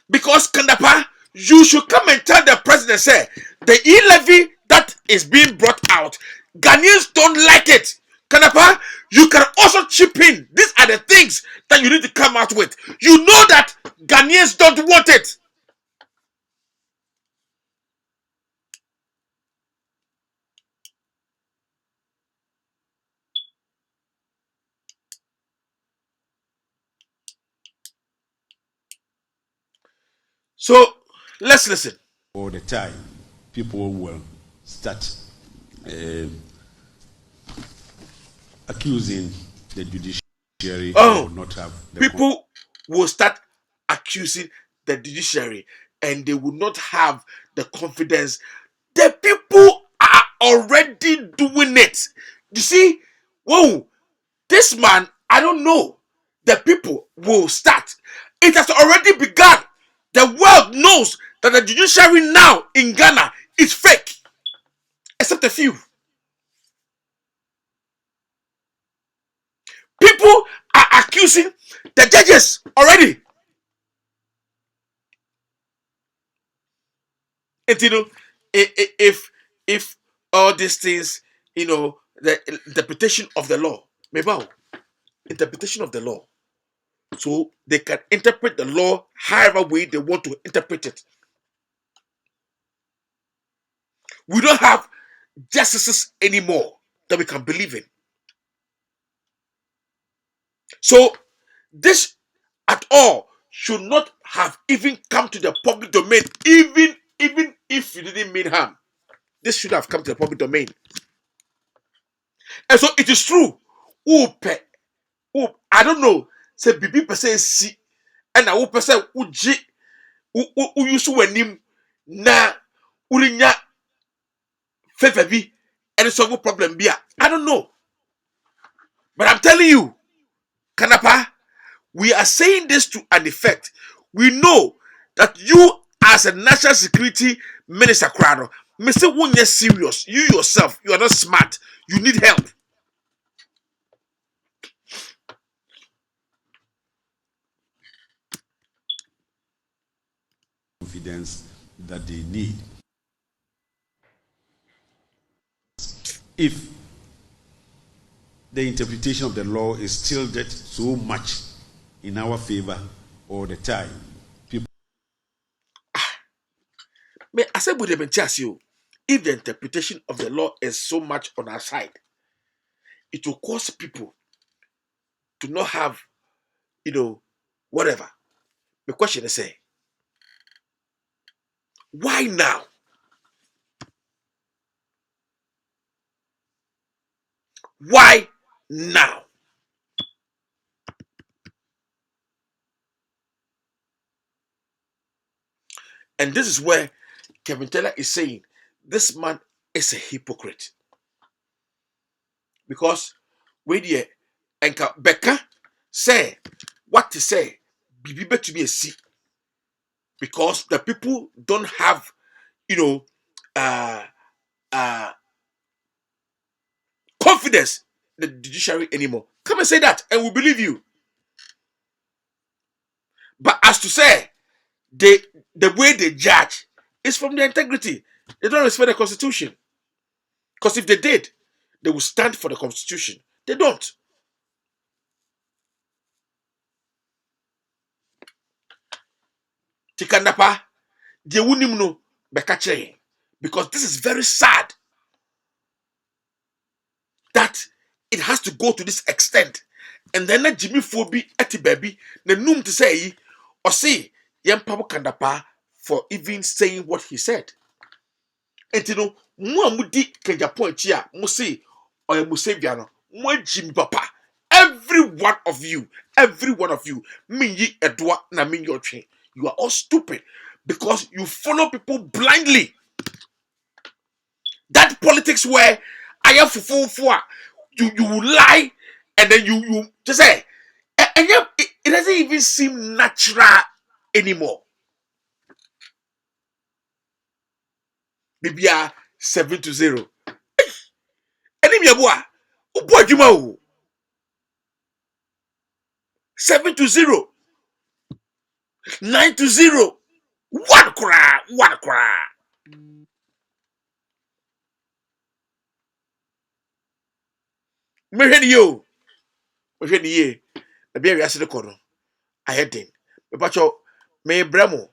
Because Kandapa, you should come and tell the president, say, the e-levy that is being brought out, Ghanaians don't like it. Kandapa, you can also chip in. These are the things that you need to come out with. You know that Ghanaians don't want it. So, let's listen. All the time, people will start accusing the judiciary of not have the people will start accusing the judiciary and they will not have the confidence. The people are already doing it. You see, whoa, this man, I don't know. The people will start. It has already begun. The world knows that the judiciary now in Ghana is fake, except a few. People are accusing the judges already. And if all these things, the interpretation of the law, maybe interpretation of the law, so they can interpret the law however way they want to interpret it. We don't have justices anymore that we can believe in. So this at all should not have even come to the public domain, even if you didn't mean harm. This should have come to the public domain. And so it is true. I don't know. Say bibi person si, and I person uji uyusu wenim na urinya fefe and solve problem bia. I don't know. But I'm telling you, Kanapa, we are saying this to an effect. We know that you, as a national security minister, Krado, Mr. When you're serious, you yourself, you are not smart. You need help. Confidence that they need. If the interpretation of the law is tilted so much in our favor all the time, people. I said, if the interpretation of the law is so much on our side, it will cause people to not have, whatever. The question is, why now? Why now? And this is where Kevin Taylor is saying this man is a hypocrite. Because when you and Becca say what to say, be to be a C. Because the people don't have, confidence in the judiciary anymore. Come and say that, and we believe you. But as to say, the way they judge is from their integrity. They don't respect the Constitution. Because if they did, they would stand for the Constitution. They don't. Tikandapa, they wouldn't know Bekache. Because this is very sad that it has to go to this extent. And then Jimmy Phoebe eti baby, the noom to say, or say, Yam Papa Kandapa for even saying what he said. And you know, Muamudi Kenja point here, Musi or Museviano, Mwa Jimmy Papa. Every one of you, Minyi Edwa na Minyo Train, you are all stupid because you follow people blindly. That politics where I am for you lie and then you just say, and yet it doesn't even seem natural anymore. Maybe 7-0. Enemy boy, boy Juma 7-0, 9-0. One cry. Me hear you. Me hear you. The baby has the corner. I heard him. But you may bremo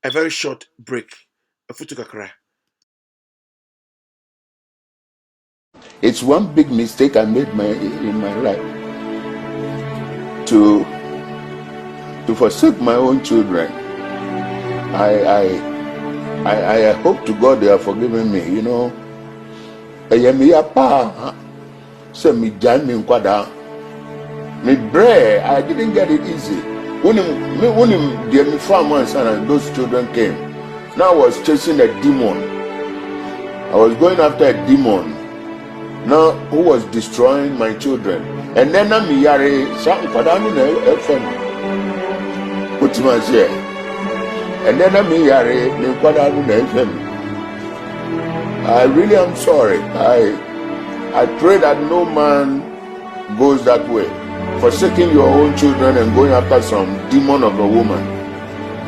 a very short break. A foot to cry. It's one big mistake I made in my life to forsake my own children. I hope to God they are forgiving me. You know, I didn't get it easy. When the farm and those children came, now I was chasing a demon. I was going after a demon. Now who was destroying my children. And then I'm yare some padanu na FM. Put my share. And then I'm yare me padanu na FM. I really am sorry. I pray that no man goes that way. Forsaking your own children and going after some demon of a woman.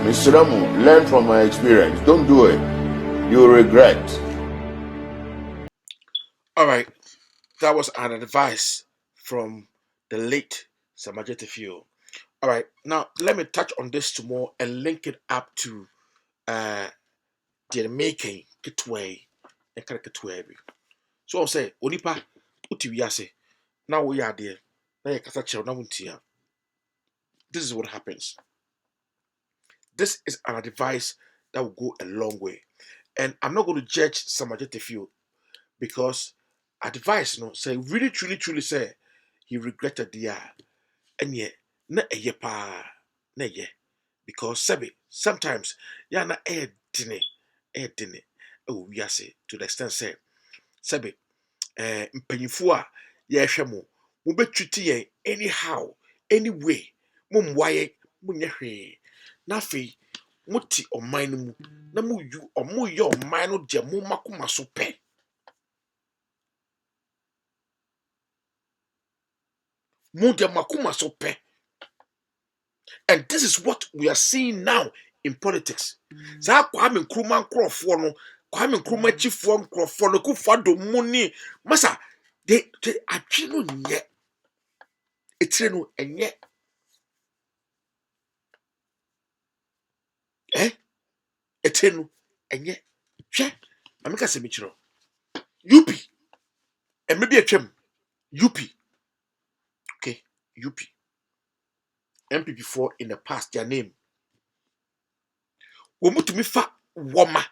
Mr. Ramu, learn from my experience. Don't do it. you will regret. All right, that was an advice from the late Samajete Fio. All right, now let me touch on this some more and link it up to the making kitway and kind of kitway. So I'll say, Onipa, utiwiase. Now we are there. Now you can now this is what happens. This is an advice that will go a long way. And I'm not going to judge Samajete Fio because advice, say really, truly, truly say he regretted the and yet na pa na ye because sometimes ya na dine oh we say to the extent say mpanyifo a ye hwe mo betwiti yen anyhow anyway mum waye munye hwe na fe muti oman no mu na mu yu omoye oman no de mo makoma so pe mu de makoma so pe. And this is what we are seeing now in politics. Sa Kwame Nkrumah nkrofo no, Kwame Nkrumah chifo nkrofo no ku fado money. Masa they atwe no nye. Etire no enye. Etire no enye. Hwe, ameka se mi kiro. UP. And maybe a chem. UP. Okay, UP. MPP4 in the past, their name. Womutumi fa woma.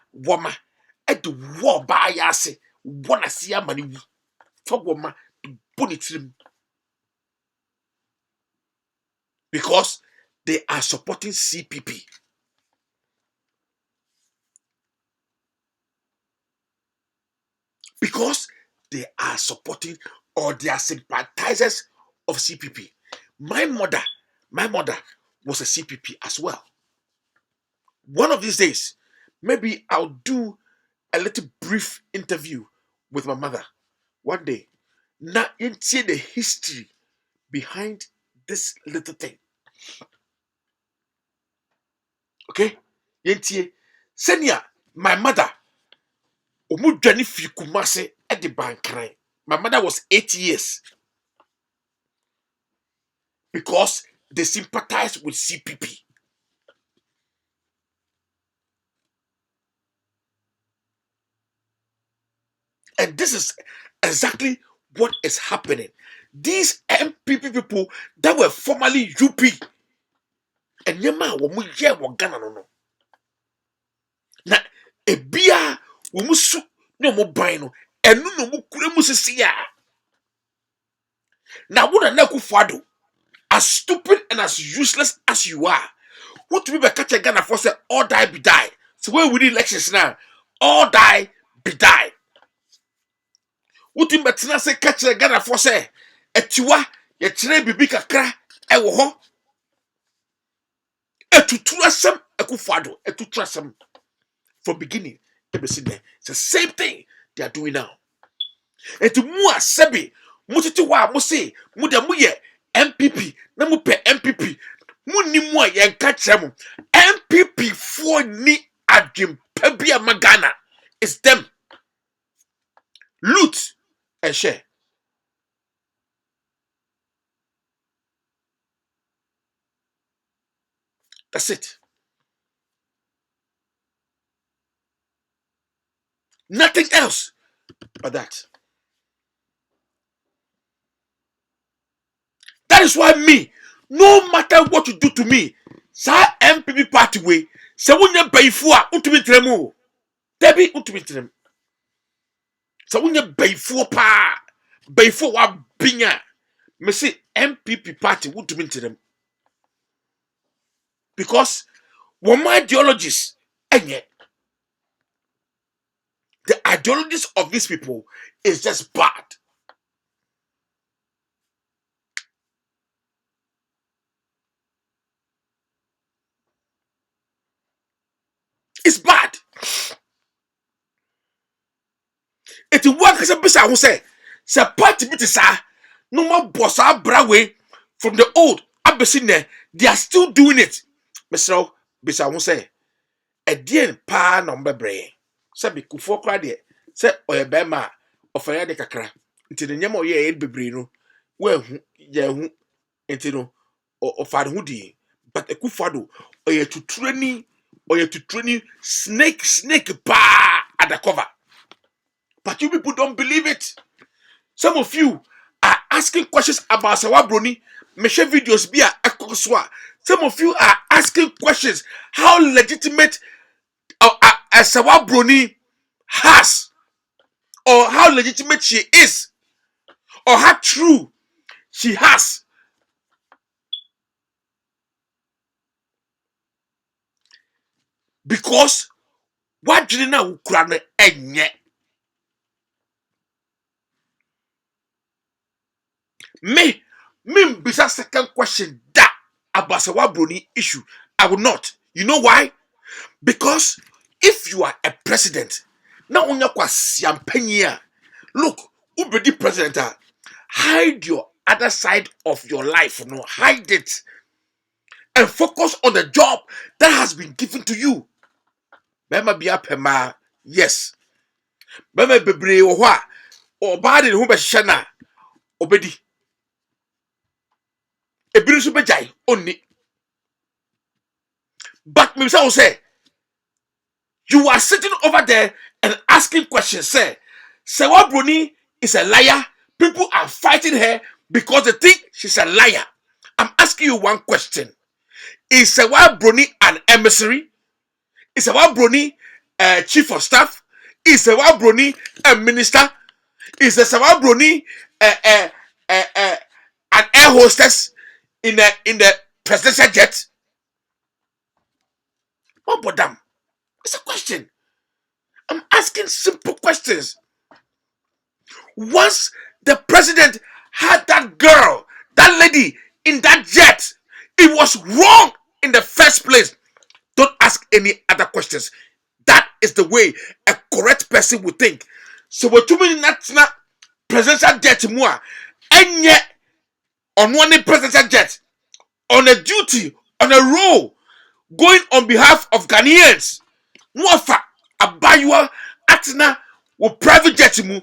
Edu wo ba ya se. Wona si amani wu. Fa woma bonitirim. Because they are supporting CPP. Because they are supporting or they are sympathizers of CPP. My mother was a CPP as well. One of these days, maybe I'll do a little brief interview with my mother. One day. Now, into the history behind this little thing. Okay? Yentie. Senya, my mother. Omudwani fi Kumase at the bankran. My mother was 8 years. Because they sympathized with CPP. And this is exactly what is happening. These MPP people that were formerly UP. And yema womu ye wagana no. Na ebia womu su no mo ban no. Enu no mu kure mu sisi ya. Na wuna na Akufo-Addo, as stupid and as useless as you are, what to be by catch a Ghana for say all die be die. So when we need elections now, all die be die. What in betina say catch a Ghana for say etiwa ye chere bibi kakra e wo ho etuturasem Akufo-Addo etuturasem from beginning to be seen there. It's the same thing they are doing now. Etu mu asebi mutiti wa mo say mu de mu ye MPP na mu pe MPP mu ni mu a ye nka kire mu MPP for ni adwem pabia magana is them loot and share. That's it. Nothing else but that. That is why me, no matter what you do to me, sa MPP party way, se wunya bayfu a untumi tremu. Debi untumi trem. Se wunya bayfu pa, bayfu wa binya. Me say MPP party untumi trem. Because one my ideologies, the ideologies of these people is just bad. It's bad. It works as a bisa who say party bit is no more boss brawe from the old Abyssinia. They are still doing it. Mr. Bisa who say a dear pa number brain. Sabi Kufuor kra de se oye bema ofanya de kakra nti ne nyama oye bebre no we hu ye hu nti no o faade hu di but Kufuor oye tutrani snake pa at the cover. But you people don't believe it. Some of you are asking questions about Sawabroni. Me share videos be a ekoswa. Some of you are asking questions how legitimate a Sawabroni has, or how legitimate she is, or how true she has. Because what you know Ukraine enye. Me bisa second question that about Sawabroni issue. I will not. You know why? Because if you are a president, now on your kwasiampanya, look, who be the president? Hide your other side of your life, no, hide it, and focus on the job that has been given to you. Mema biya pema, yes. Mema bebre ohwa, o badi who be shana, obedi. Ebiru su bejai, oni. But me say, you are sitting over there and asking questions. Say Sawabroni is a liar. People are fighting her because they think she's a liar. I'm asking you one question. Is Sawabroni an emissary? Is Sawabroni a chief of staff? Is Sawabroni a minister? Is Sawabroni an air hostess in the presidential jet? What about them? It's a question. I'm asking simple questions. Once the president had that girl, that lady in that jet, it was wrong in the first place. Don't ask any other questions. That is the way a correct person would think. So we're too many national presidential jet more, and yet on one presidential jet, on a duty, on a role, going on behalf of Ghanaians. Mwafa abaywa atina wo private jet mu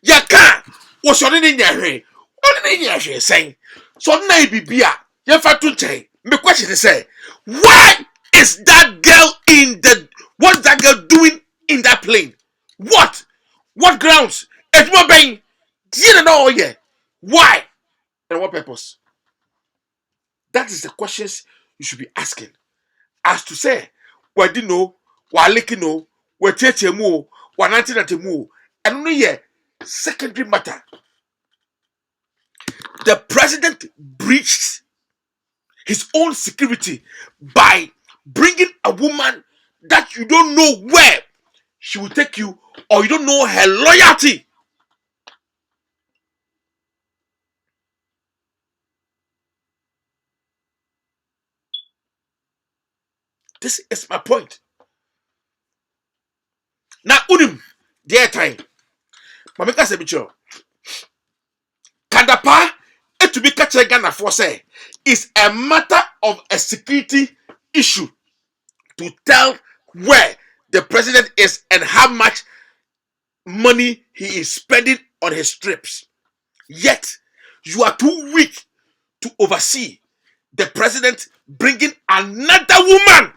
yaka wo so ne nyahwe on ne nyahwe sen so na bibia ye fa to nchen. Me question is say, why is that girl in the, what's that girl doing in that plane? What grounds? Edmo ben you know yeah, why and what purpose? That is the questions you should be asking. As to say, we didn't know, we looking no, we teaching more, we nanting at more, and only yeah, secondary matter. The president breached his own security by bringing a woman that you don't know where she will take you, or you don't know her loyalty. This is my point. Now, unim, dear time, Mamika Sebicho, Kandapa, it to be catching Ghana for say, is a matter of a security issue to tell where the president is and how much money he is spending on his trips. Yet, you are too weak to oversee the president bringing another woman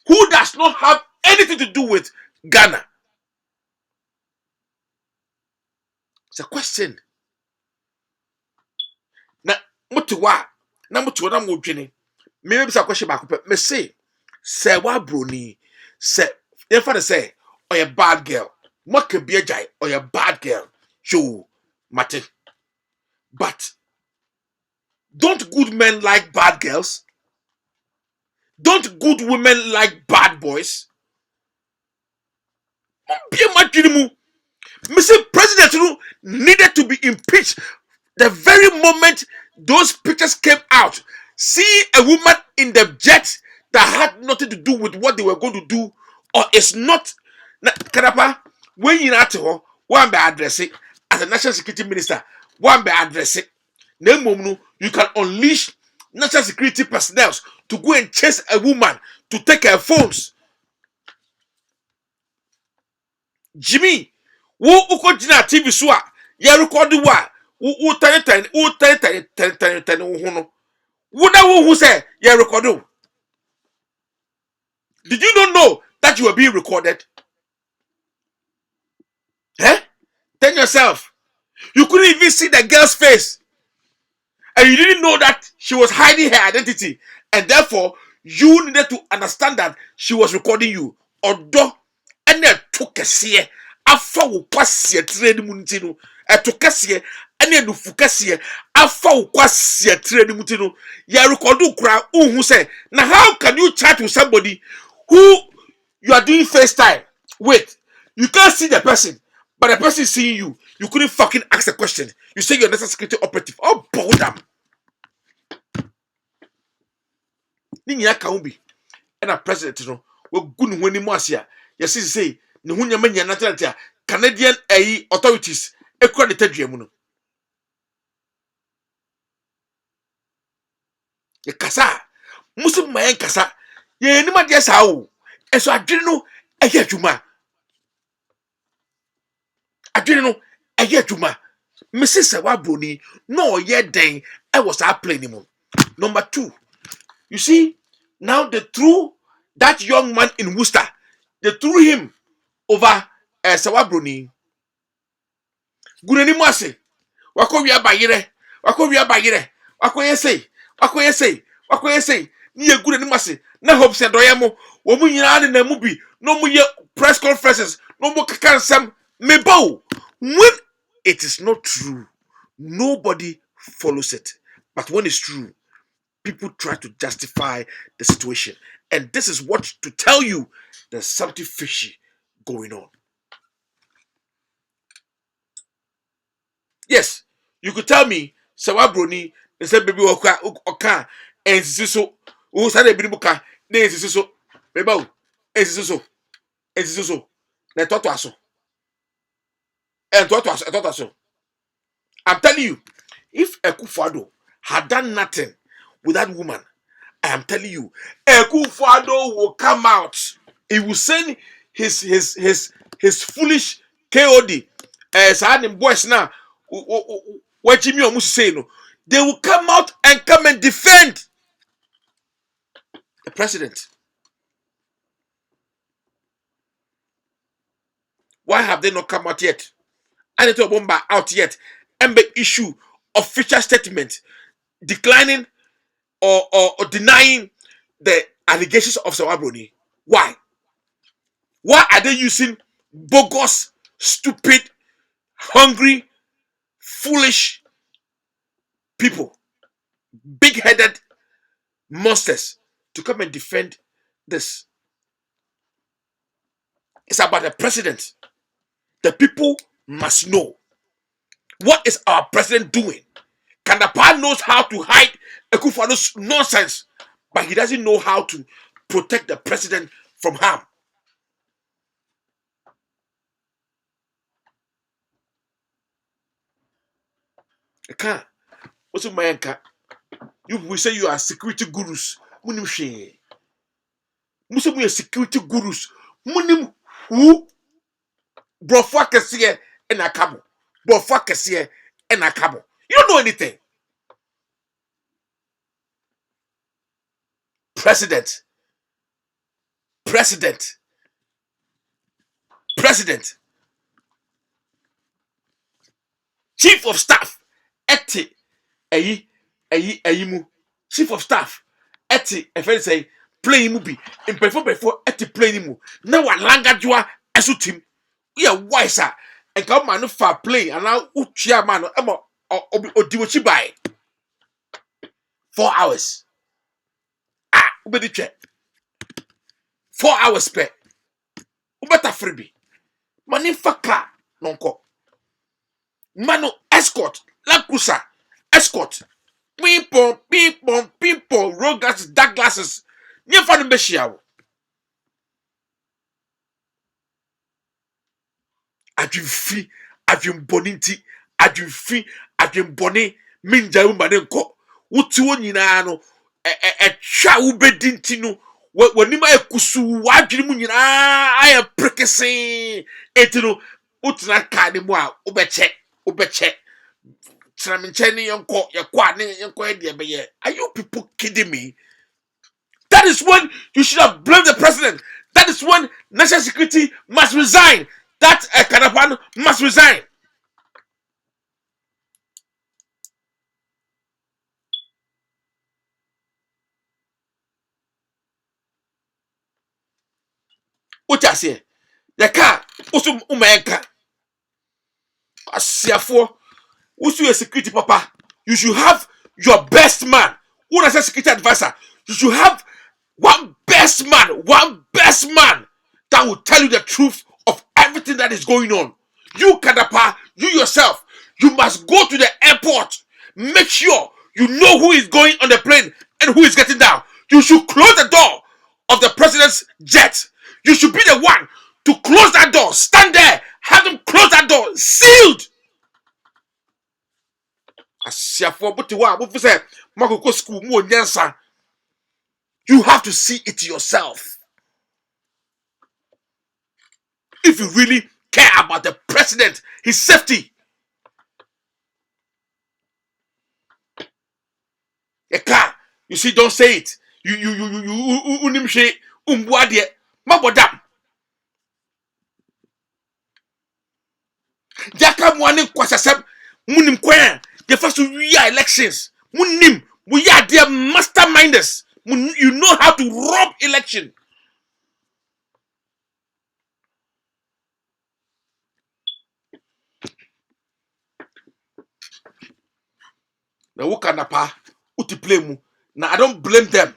who does not have anything to do with Ghana. It's a question. Na mutuwa na mudwene. Me be question back. Me say Sawabroni say if I say or a bad girl. What could be a guy or a bad girl? You Martin. But don't good men like bad girls? Don't good women like bad boys? Mr. President needed to be impeached the very moment those pictures came out. See a woman in the jet that had nothing to do with what they were going to do, or is not. Kadapa, when you know one by address it as a national security minister, one by address it. You can unleash national security personnel to go and chase a woman to take her phones. Jimmy, wo uko jina TV so a ye record wa wo ten wo ho no. Wo na wo hu say ye record. Did you not know that you were being recorded? Eh? Tell yourself. You couldn't even see the girl's face. And you didn't know that she was hiding her identity. And therefore, you needed to understand that she was recording you. Although, and then took a seer. Afa wo kwase trade mu ntino. E to kase and then nufu kase. Afa wo kwase trade mu ntino. Ya record kra unhu say. Now how can you chat with somebody who you are doing FaceTime with? You can't see the person, but the person is seeing you. You couldn't fucking ask a question. You say you're a national security operative. Oh, boredom. Ninya Kaumbi and a president no we good when you asia. Yes, say ne ho nyama nya natia Canadian authorities ekura de tadua no. Ye kasa muslim mayen kasa ye ni ma de sa o. Eso adwene no eye adwuma. Adwene no eye adwuma. Mrs. Wabroni no ye den I was a plane mo. Number 2. You see, now they threw that young man in Worcester. They threw him over Sawabroni. Gunani Masi. Wako wia bayire. Wako wia bayire. Wako yesay. Wako yesay. Wako yesay. Niye gunani Masi. Na hope se doyamo. Womu yinani na mubi. No mu ye press conferences. No mu kakansam. Mebo. When it is not true, nobody follows it. But when it's true, people try to justify the situation. And this is what to tell you there's something fishy going on. Yes, you could tell me, Sawabroni, they said baby oka, and so, who said a bibuka, they so, bebo, and so, they thought to us so. And thought to us so. I'm telling you, if Ekufado had done nothing with that woman, I am telling you, Ekufado will come out. He will send his foolish KOD. As I had boys now, what Jimmy almost say no, they will come out and come and defend the president. Why have they not come out yet? And it's bomba out yet. And issue official statement declining or denying the allegations of Sawabroni. Why? Why are they using bogus, stupid, hungry, foolish people, big-headed monsters to come and defend this? It's about the president. The people must know, what is our president doing? DAPAAH knows how to hide Ekufuado's nonsense, but he doesn't know how to protect the president from harm. Eka, also Mayanka, you will say you are security gurus. Munim she. Musa we are security gurus. Munim who brofwa kesiye en akabo. Brofwa kesiye en akabo. You don't know anything. President. Chief of staff. Eti mu. Chief of staff. Eti efe say play mu bi. Before eti play mu. Na wa langajwa esu team. We are wiser. And come man fa play and now uchia man emo odiwochi by 4 hours. Ubedi che 4 hours pe. Ubeta freebie. Mani faka nonko. Mano escort. Lakusa escort. People, road glasses, dark glasses. Nye fa no beshia wo. Adwinfi, adwinboninti, adwinboni, minja wo mane nko. Wuti wo nyina no twa wo bedinti no when you might kusu wajrimunya, I am practicing etino utna kadimwa ubeche. Are you people kidding me? That is when you should have blamed the president. That is when national security must resign. That Kanapan must resign. What I say? The car, usum umenka. Asiafo, usu security papa. You should have your best man. Who is a security advisor? You should have one best man that will tell you the truth of everything that is going on. You, Kadapa, you yourself, you must go to the airport. Make sure you know who is going on the plane and who is getting down. You should close the door of the president's jet. You should be the one to close that door. Stand there, have them close that door, sealed. You have to see it yourself. If you really care about the president, his safety. A car, you see, don't say it. You unimshe umbuadie mabodam. Jaka mwani kwasasem munim kwen. The first we are elections. Munim we are their masterminders. You know how to rob election. The Wukanapa Utiplemu. Now I don't blame them.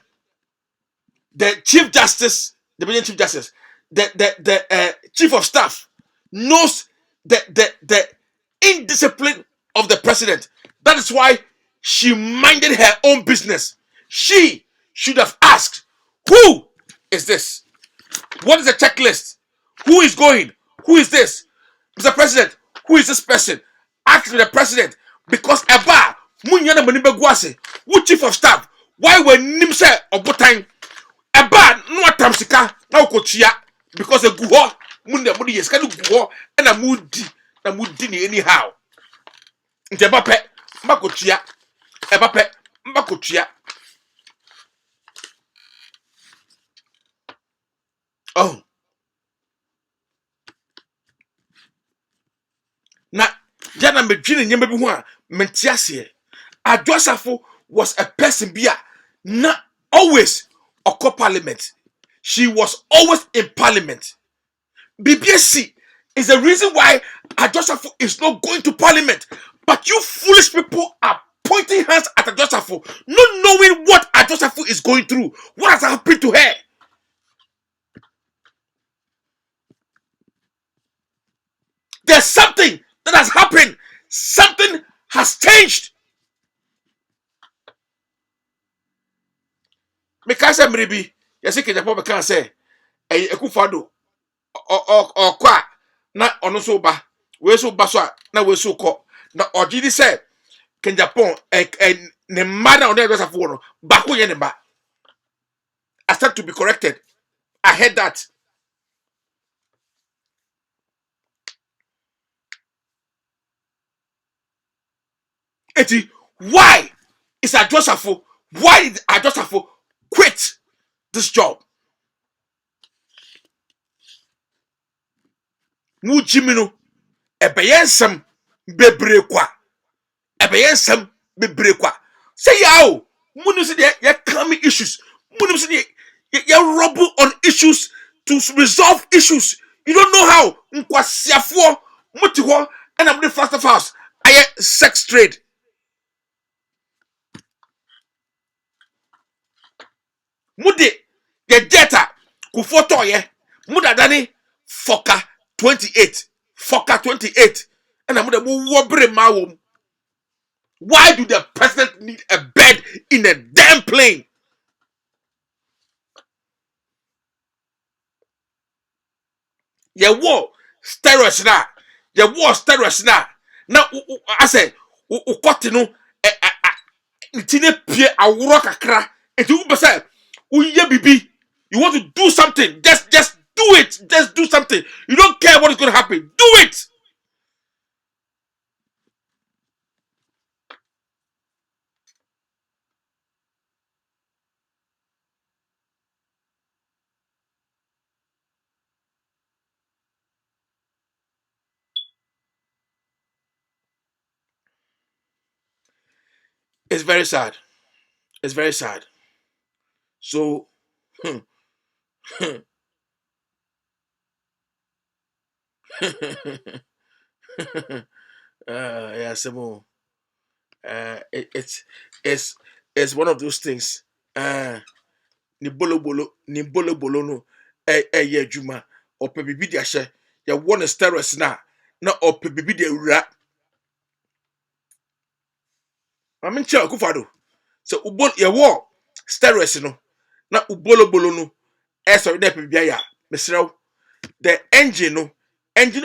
The Chief Justice, the Belgian Chief Justice, the Chief of Staff knows the indiscipline of the president. That is why she minded her own business. She should have asked, who is this? What is the checklist? Who is going? Who is this? Mr. President, who is this person? Ask the president, because Eba, Munyana Manibagwase, who Chief of Staff, why were Nimse Obotan? Eba, no Tamsika, now Kochia, because a guho, Munda Mudi is kind of guho, and a moody anyhow. Ntebape, Makochia, Ebape, Makochia. Oh. Na jana medwene nyema bi ho a mentiase Adwasafo was a person bia na always oko parliament. She was always in parliament. BBSC is the reason why Adwasafo is not going to parliament. But you foolish people are pointing hands at Adwasafo, not knowing what Adwasafo is going through. What has happened to her? There's something that has happened. Something has changed. Mekasa mribi, yesi kejapo beka say, ekufado or kwa na onoso ba, we so baswa na we so ko na ojidi say kenjapon ne mada on the Adwasafo no bako ye ne ba. I start to be corrected. I heard that. Eti, why is Adwasafo? Why did Adwasafo quit this job? Mu jimino ebeyensem bebre kwa. Ebeyensem bebre kwa. Say yawo, munu se there coming issues. Munu se there rubble on issues to resolve issues. You don't know how. Nkwasiafo muti ho and I'm the first of house. Aye sex trade. Mude the data ku photo ye muda dani foka 28 and I'm the wobre mawom. Why do the president need a bed in a damn plane? Ye war steroids na. Ye war steroids na. Now I say ukotinu ntine pie awuro kakra. Enti wo be say uye bibi You want to do something, just do it. Just do something. You don't care what is going to happen. Do it. It's very sad. It's very sad. So, yeah, Samo. It's one of those things. Ni bolo bolo no. Yeah, Juma. Or pebi di ashe. Ya want steroids na or pebi di ura. Amin cha kufado. So ubon ya war steroids no. Na ubolo no. Sorry, there pebi ya. Mesraw. The engine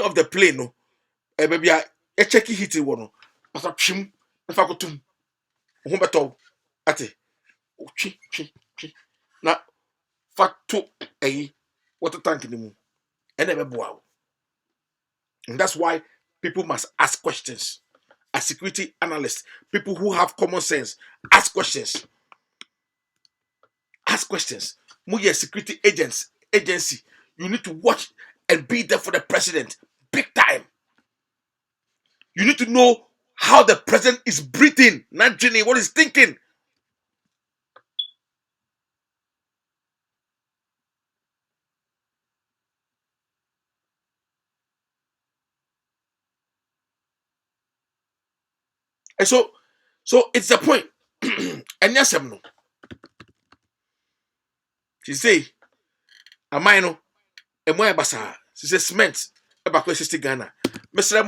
of the plane no. Baby, a checky hit one. But a chim, if I go to Humberto ate. Chi. Na fatu a water tank in the moon. And never wow. And that's why people must ask questions. As security analysts, people who have common sense, ask questions. Ask questions. Muye security agency. You need to watch and be there for the president. Big time. You need to know how the president is breathing, not Jenny, what he's thinking. And so it's the point. And yes, no. She say, am I no? Am I basa? She say cement. About 60 Ghana. Mr.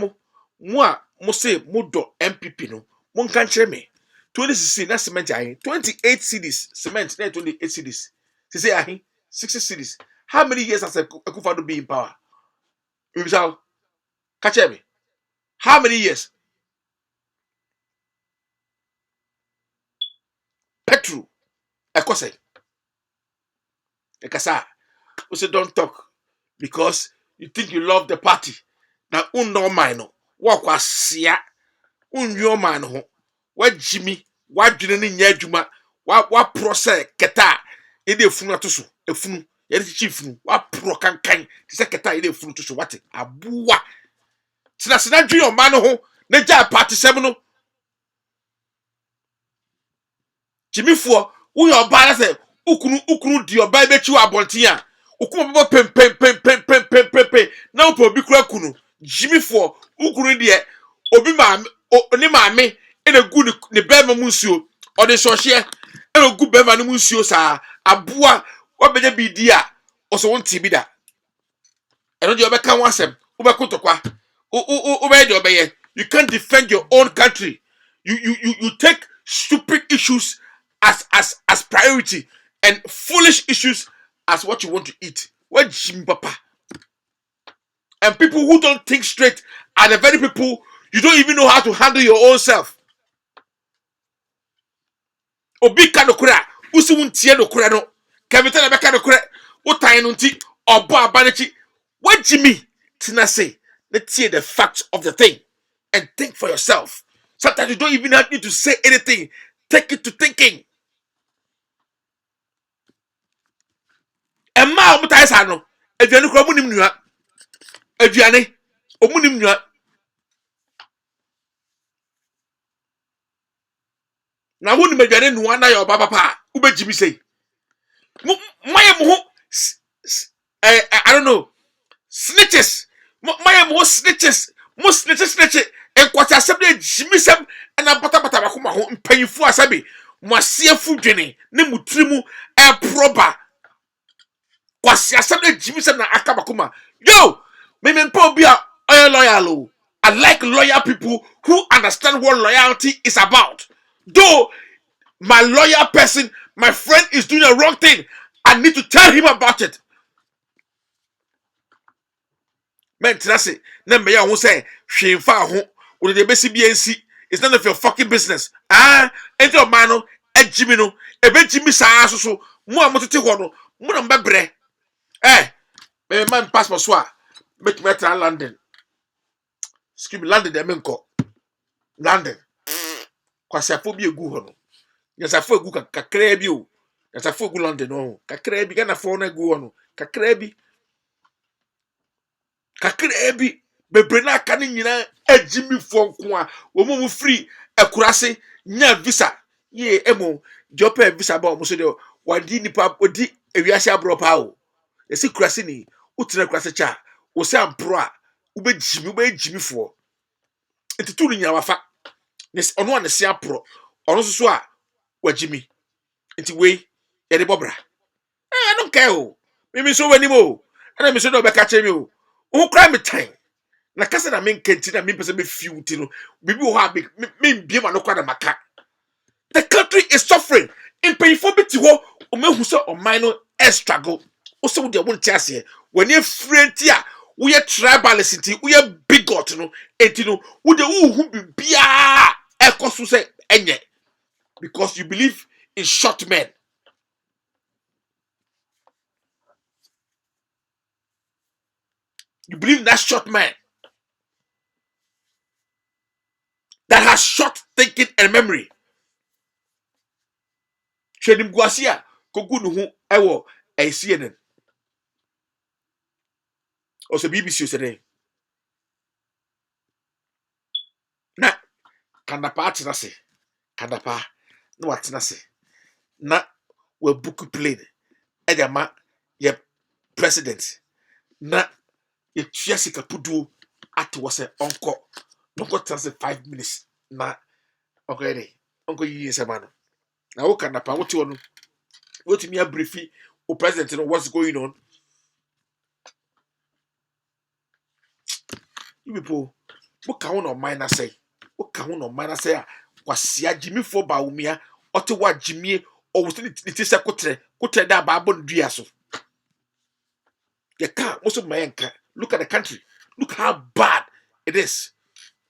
Mo say Mudo MPP no. Mon can't share me. 2016 that cement I 28 cities cement. 28 cities. She say I 60 cities. How many years has Akufo-Addo been in power? You shall catch me. How many years? Petru. Ekose. Ekasa. We say don't talk because you think you love the party. Now no mine. Walk was sia. Your man ho. What Jimmy? What Jenny Yajuma? What process keta? Ede funu to so. Efunu. Yede chief funu. What pro kan. Ti keta ede funu to so. What? Abuwa. Sina your man ho. Neja party 7 no. Jimmy for who your bana say ukunu di your baby chi abontin a. Ukunu bo pem. Now po bi kura kunu. Jimmy for ukunu de obi ma oni maame ena gu ne bema munsuo o de sohye ena gu bema ne munsuo sa aboa obenya bi di a o so wonti bi da eno de obeka wansem obekotokwa obey de obeye. You can't defend your own country. You take stupid issues as priority and foolish issues as what you want to eat. What Jim Papa? And people who don't think straight are the very people you don't even know how to handle your own self. Obi ka dokura, usi wuntie dokura no. Kevita na beka dokura, utai no nti obo abanechi. What Jimmy Tina say? Let's see the facts of the thing and think for yourself. Sometimes you don't even need to say anything. Take it to thinking. And ma omutai sa no. Aduane kura munim nua. Aduane omunim nua. Na wonu medwane nua na your baba pa. Ube Jimmy say. I don't know. Snitches. My snitches. Most snitches. And what I said, Jimmy Sam and a bata bakuma home pay for a sabi. Mwasia fujene. Nemutrimu a proba. Kwasia said Jimmy Sam na akabakuma. Yo! Memen pobia loyal. I like loyal people who understand what loyalty is about. Though my loyal person, my friend is doing a wrong thing, I need to tell him about it. Men trase, na me ya ho say, hwemfa ho, wo de besi BNC, it's none of your fucking business. Enti o man no, ejimi no, ebe jimi saa so mo amotete ho no, Muno mbebre. Me man passport so a metumi tra London. Excuse me, London de menko. London. Kwasiafo bi egu ho no. Yasafo egu kakra bi o. Yasafo egu London no. Kakra bi Ghana fo na egu ho no. Kakra bi. Kakra bi. Bebre na aka ne nyina agimi fo nko a wo mu free akurase nya visa. Ye emo jope visa ba o so de wadi nipa odi ewiase abro pa o. Yesi kurase ni utina kurase cha. Wo se ampro a ubejimi fo. Etitu nya wafa. Nes ono an se apro. Ono so a wagimi. Enti we ye de bobra. I don't care o. Me so wani mo. Ana me so do be ka che me o. Wo kra me tan. Na kasa na men kenti na me pese me fiu ti no. Bibi wo ha me biem no kwa na maka. The country is suffering. In painful bit ho o me hu so o man no struggle. O se wo de won ti ase. When you frenti a we are tribalist, we are bigot no. Enti no wo de hu bibia e koso se enye because you believe in short men. You believe in that short man that has short thinking and memory. Shedim Guasia, Kokunu, Ewo, a CNN. Also BBC today. Na, Kandapa Tinase, Kandapa, no Atinase. Na, we book plane. Edama, ye president. Na, ye Jessica Pudu at was a uncle. No got 5 minutes. Na, okay, Uncle Yi is a man. Now, Kandapa, what you want? What me a briefy, o president, you know what's going on. You people, what can one minor say? What can one minor say? Kwasia Jimmy for Baumia, Ottawa Jimmy, or was it is a cotre that babon diaso. You can't, most of my anchor. Look at the country. Look how bad it is.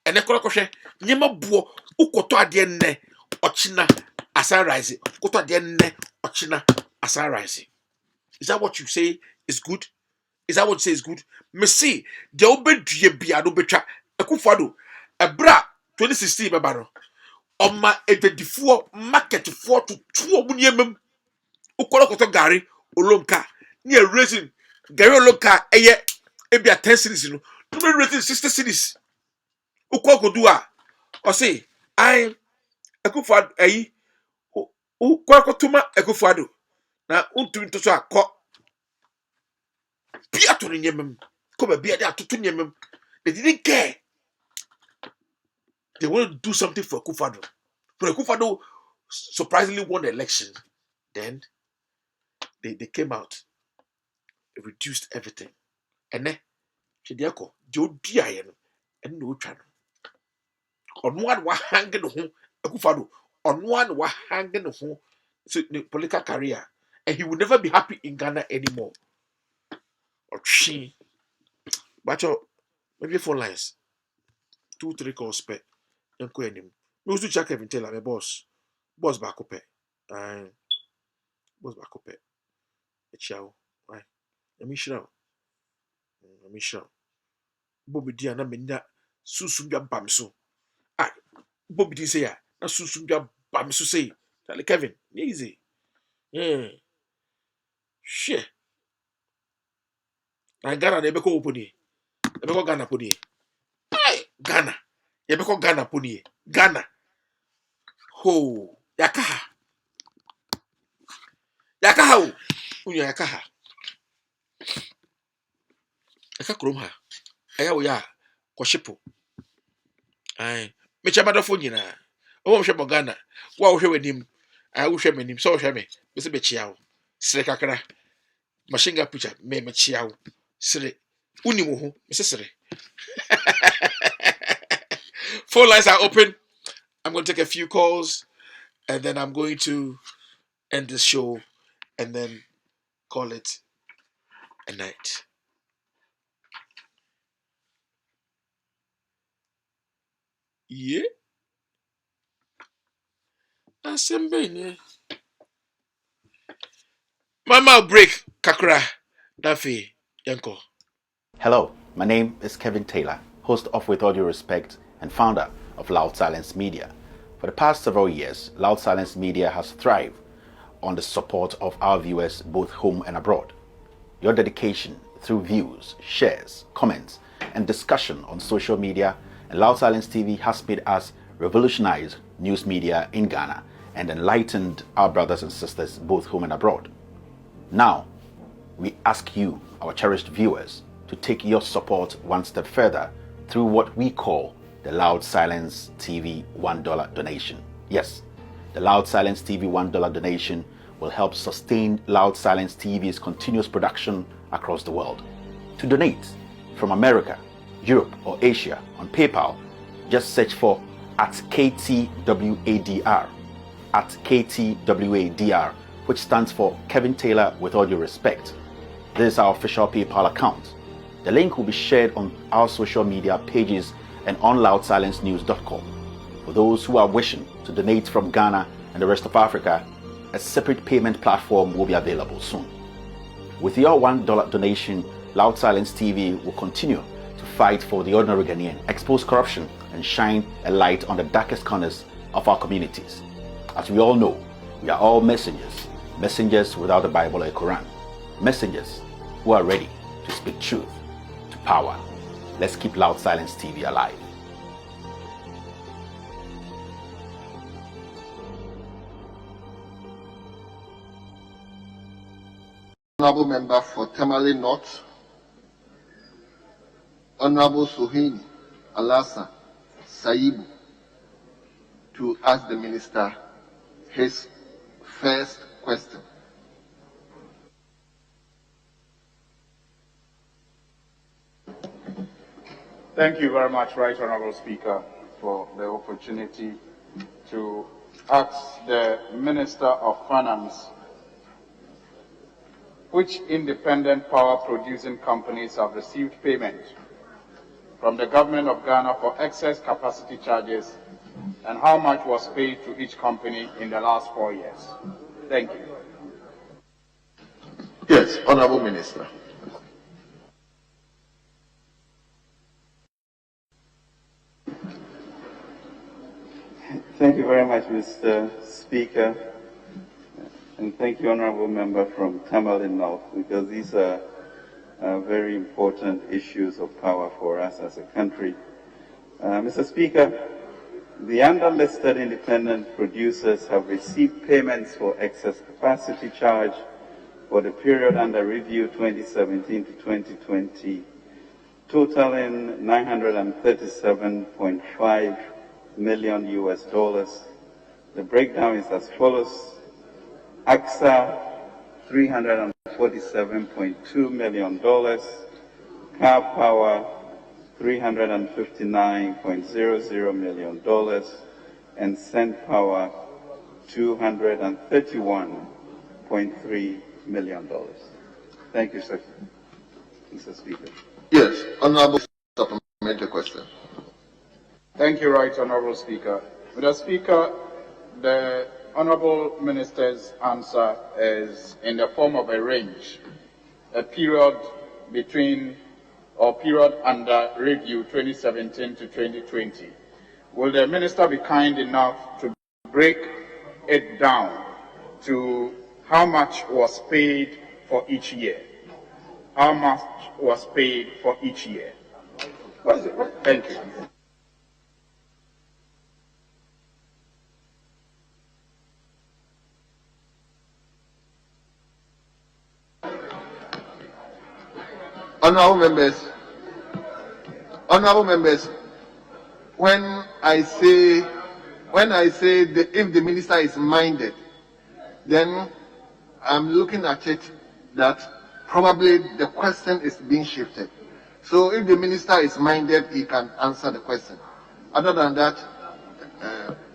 And the Korokoshe, Nyama Buo, Ukoto adienne, Ochina, Asa rising, Koto adienne, Ochina, Asa rising. Is that what you say is good? Is that what you say is good? Me see, the obe due biado betra, Ekufado, a bra 2016 babano. On my edifo market 4 to 2 munyemem. Ukolokoto gari, Olonka, near raising Gary Olonka, ebia 10 cities, no, raising 60 cities. Ukokodua, or say, I Ekufado, Ukokotuma Ekufado. Now, unto so a cock. Piato nyemem. Come a beer there to nyemem. They didn't care. They want to do something for Akufo-Addo. But Akufo-Addo surprisingly won the election. Then they came out. They reduced everything. And then Chidiako, Joe Diano, and no channel. On one was hanging home, Akufo-Addo. On one was hanging home the political career. And he would never be happy in Ghana anymore. Or she. But maybe 4 lines. 2-3 calls per. Yanko him. Me also check Kevin Taylor, my boss. Boss back up. Boss back up. Echiao. Right. Let me show. Bobby Dia na menya susu bia bam so. Ah, Bobby Dia say ya. Na susu bia bam so say. Tell Kevin, easy. Shit. Na Ghana na ebeko oponi. Ebeko Ghana poni. Ay, Ghana. Ebeko Ghana poni. Ghana. Ho, yakaha. Yakaha o. Unya yakaha. Eka krom ha. Aya wo ya kwashipo. Ai, me chama da fo nyina. O mo hwe Ghana. Wa wo hwe wanim. Ai wo hwe manim. So wo hwe me. Me se be chia wo. Sire kakra. Machine gun picture me chia wo. Sire. Uni mo ho. Me se sire. Phone lines are open. I'm going to take a few calls and then I'm going to end this show and then call it a night. Yeah. Assemble. Mama break kakra dafi yanko. Hello, my name is Kevin Taylor, host of With All Due Respect and founder of Loud Silence Media. For the past several years, Loud Silence Media has thrived on the support of our viewers both home and abroad. Your dedication through views, shares, comments, and discussion on social media and Loud Silence TV has made us revolutionize news media in Ghana and enlightened our brothers and sisters both home and abroad. Now, we ask you, our cherished viewers, to take your support one step further through what we call the Loud Silence TV $1 donation. Yes, the Loud Silence TV $1 donation will help sustain Loud Silence TV's continuous production across the world. To donate from America, Europe, or Asia on PayPal, just search for @KTWADR, @KTWADR, which stands for Kevin Taylor With All Due Respect. This is our official PayPal account. The link will be shared on our social media pages and on loudsilencenews.com. For those who are wishing to donate from Ghana and the rest of Africa, a separate payment platform will be available soon. With your $1 donation, Loud Silence TV will continue to fight for the ordinary Ghanaian, expose corruption, and shine a light on the darkest corners of our communities. As we all know, we are all messengers, messengers without a Bible or a Quran, messengers who are ready to speak truth to power. Let's keep Loud Silence TV alive. Honorable Member for Tamale North, Honorable Suhini Alasa Saibu, to ask the Minister his first question. Thank you very much, Right Honorable Speaker, for the opportunity to ask the Minister of Finance which independent power-producing companies have received payment from the Government of Ghana for excess capacity charges and how much was paid to each company in the last 4 years. Thank you. Yes, Honorable Minister. Thank you very much, Mr. Speaker. And thank you, Honorable Member from Tamale North, because these are very important issues of power for us as a country. Mr. Speaker, the underlisted independent producers have received payments for excess capacity charge for the period under review 2017 to 2020, totaling $937.5 million US. The breakdown is as follows. AXA, $347.2 million, Car Power, $359.00 million, and Cent Power, $231.3 million. Thank you, sir. Mr. Speaker. Yes, Honorable supplementary question. Thank you, Right Honorable Speaker. Mr. Speaker, the Honorable Minister's answer is in the form of a range, a period between or period under review 2017 to 2020. Will the Minister be kind enough to break it down to how much was paid for each year? How much was paid for each year? Thank you. Honorable members, when I say if the minister is minded, then I'm looking at it that probably the question is being shifted. So if the minister is minded, he can answer the question. Other than that,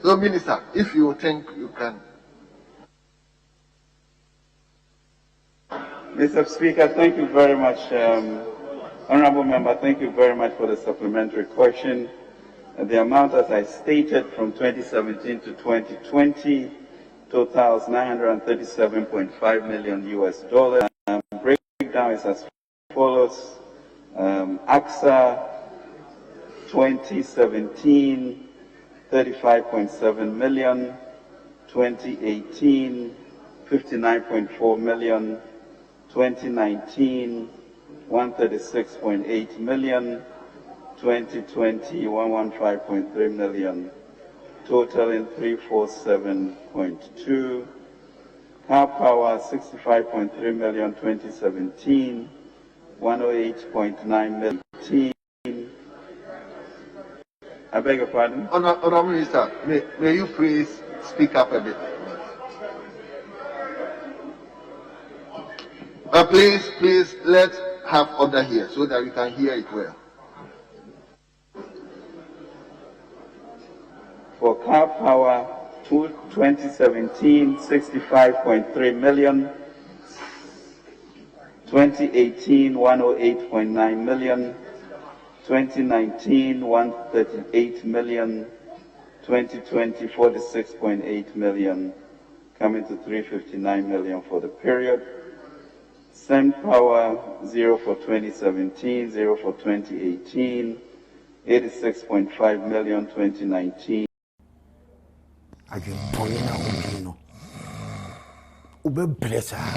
so minister, if you think you can. Mr. Speaker, thank you very much. Honorable Member, thank you very much for the supplementary question. The amount, as I stated, from 2017 to 2020 totals $937.5 million US. Breakdown is as follows. AXA 2017, 35.7 million. 2018, 59.4 million. 2019, 136.8 million. 2020, 115.3 million. Totaling 347.2. Car power 65.3 million 2017, 108.9 million. I beg your pardon? Honorable Minister, may you please speak up a bit? Please, let's have order here so that we can hear it well. For car power, 2017, 65.3 million. 2018, 108.9 million. 2019, 138 million. 2020, 46.8 million, coming to 359 million for the period. Same power, 0 for 2017, 0 for 2018, 86.5 million 2019. Adwempɔne na wodwene no wobɛbrɛ saa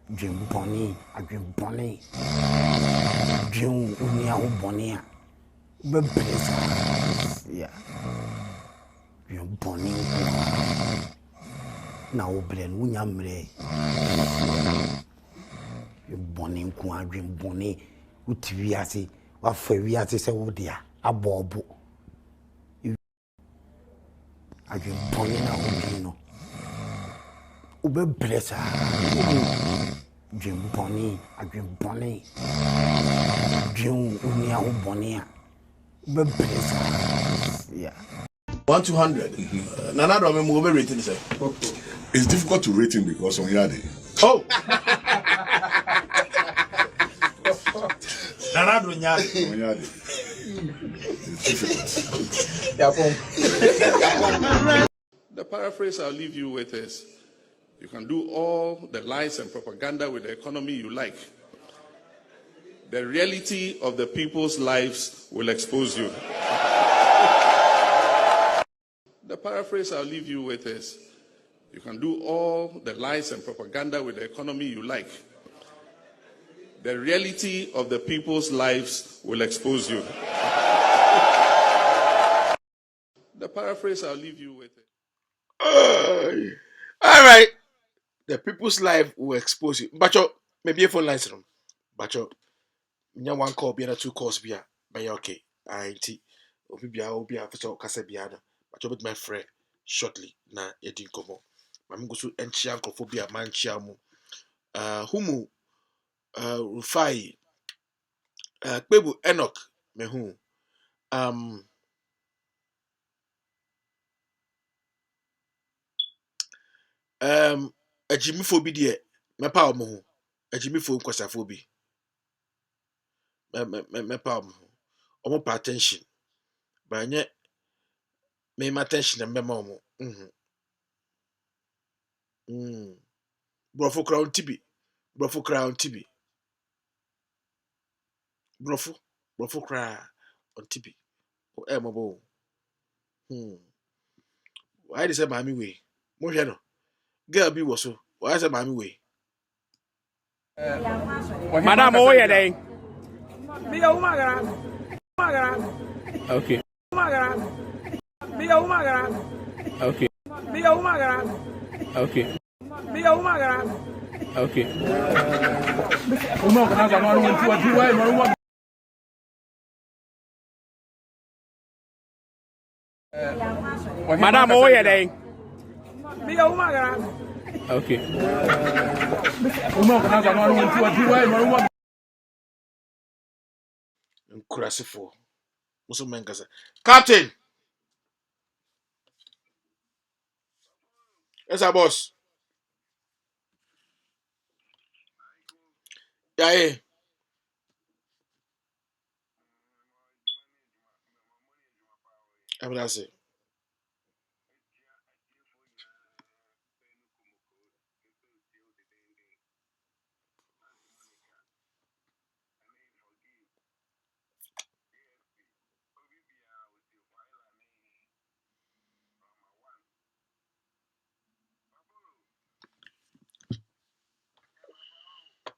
adwempɔne dwen woni ahobɔne a wobɛbrɛ saa adwempɔne na wobrɛ no wonya mmerɛ adwempɔne nko adwempɔne woti wiase wafa wiase sɛ wode a abɔɔbo adwempɔne na wodwene no wobɛbrɛ saa adwempɔne dwen woni ahobɔne a wobɛbrɛ saa 1 to 100. Nana do me mo be rating say. It's difficult to rate him because on Yadi. Oh. Nana do Yadi. On Yadi. The paraphrase I'll leave you with is, you can do all the lies and propaganda with the economy you like. The reality of the people's lives will expose you. The paraphrase I'll leave you with is, you can do all the lies and propaganda with the economy you like. The reality of the people's lives will expose you. The paraphrase I'll leave you with is, all right. The people's life will expose you. Bacho, maybe a phone line. Bacho, you one call, be 2 calls, be okay. I ain't. Obi a for kasa biada. But you my friend shortly na edin komo. Mami go so enchia nkofo bia manchia mu. Humu Rufai Kpebu Enoch mehu. Ajimifo bi de mepa omo ho. Ajimifo nkwasafo bi. Mepa omo ho. Omo pa attention. Ba nye me attention na mema omo. Brofo crown tibi. Brofo crown tibi. Brofo crown on tibi. O mobo. Why dey say mami we? Mo hwe no. Girl bi wo so. Why say mami we? Madam, oh yeah, day. Me a woman. Okay. Me a woman. Okay. Me a woman. Okay. Me a woman. Okay. Madam, oh yeah, day. Me a woman. Okay. Nkurasifo. Muso menkasa. Captain. Yes, our boss. Yeah. I'm gonna say.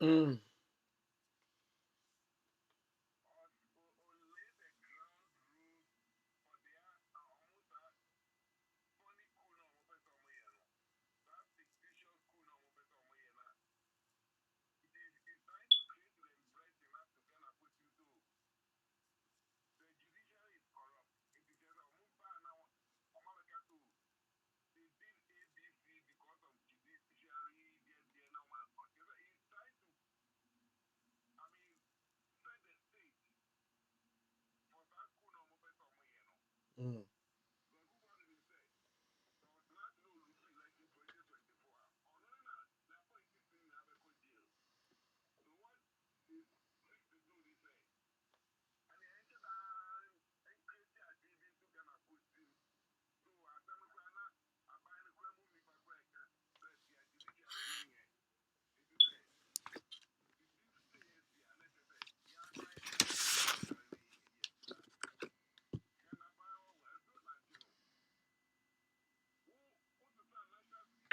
Mm. Mm.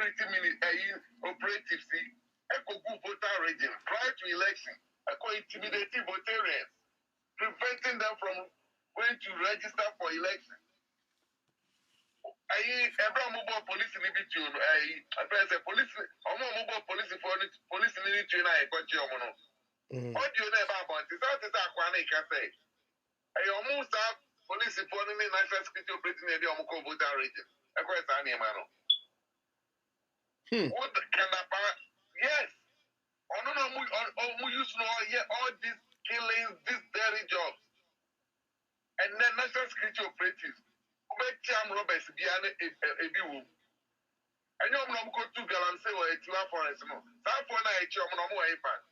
Operatives, voter region prior to election, intimidating voters, preventing them from going to register for election. Every mobile police in the between, police, mobile police for police in the between, I got you. What do you know about this? That is a quanic, I say. I almost have police for the national security operating in the voter region. I quite a name, what can DAPAAH? Yes. We use all these killings, these dirty jobs. And then national security operatives. Robbers behind a view. And you're not going to go and say, well, it's your forest. No. That for night, you're not more impact.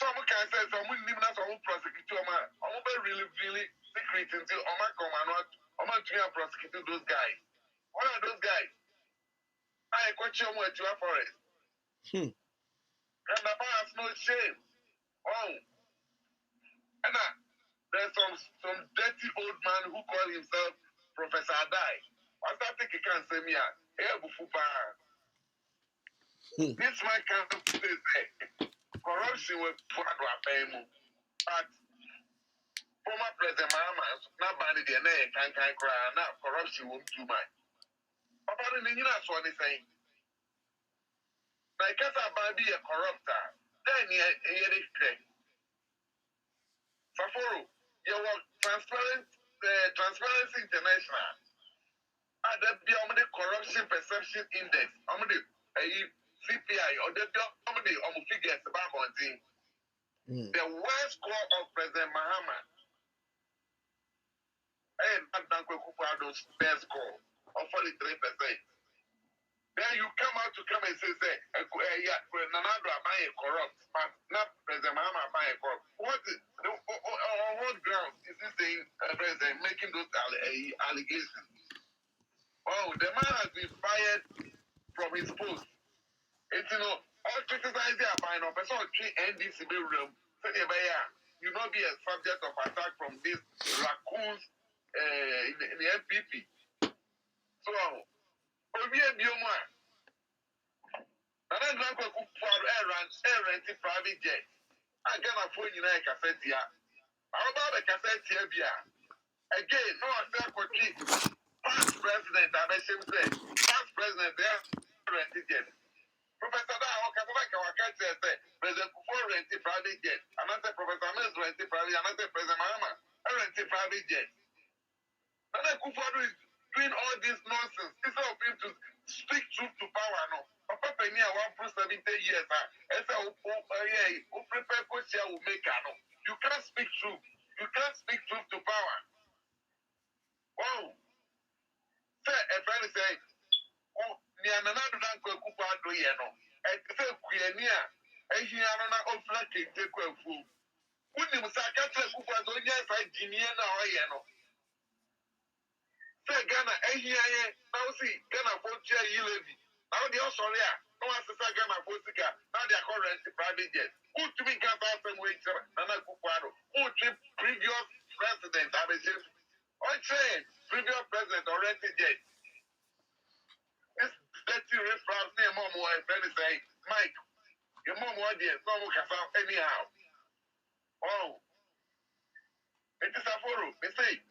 Some can say, some will leave us on prosecute. I'm really, really secret until Oma come and not Oma to prosecute those guys. What are those guys? I question you at your forest. And DAPAAH has no shame. Oh. And there's some dirty old man who call himself Professor Adai. What's that thing he can say me? This man can't say corruption will put out a payment. But former President Mahama not banned the name can cry now corruption won't do much. Papa didn't you know what they saying? Like as a be a corrupter, then you Saforo, you want Transparency International. That be the corruption perception index. The CPI or the figures about one thing. The worst score of President Mahama and Danko Kupado's best score of 43%. Then you come out to come and say, Nanado Abaye corrupt, but not President Mahama Abaye corrupt. On what grounds is this saying President making those allegations? Oh, the man has been fired from his post. It's all criticizing about no person treat NDC room. You not be a subject of attack from these raccoons in the MPP. So, Obi Bioma, and I'm going to cook for air private jet. I'm going to phone you like a cassette here. How about a cassette here? Again, no, I said, past president, I mentioned past president, they are rented jet. Professor President Kufuor rented private jet. And I said Professor Mills rented private, and I said President Mahama rented private jet. And then Kufuor is doing all this nonsense instead of him to speak truth to power. No, Papa Penny, 1 70 years. I said, who prepare Kosia will make her. No, you can't speak truth. You can't speak truth to power. Wow. Say, a friend say, oh, Nianana Danko Kufuor do you know? Except Kuania, and he are not of lucky take a fool. Wouldn't Sakata Kupas on your side, Giniana or Yano? Say Ghana, now see, Ghana for chair you levy. Now the Australia, no one says Ghana for Sika, now they are current private jet. Who to be cut off and wait, Nana Kuparo? Who trip previous president, I was just, I say, previous president or rented jet. This dirty riff name, Mom, my friend say, Mike, anyhow. Oh, it is a follow. They say,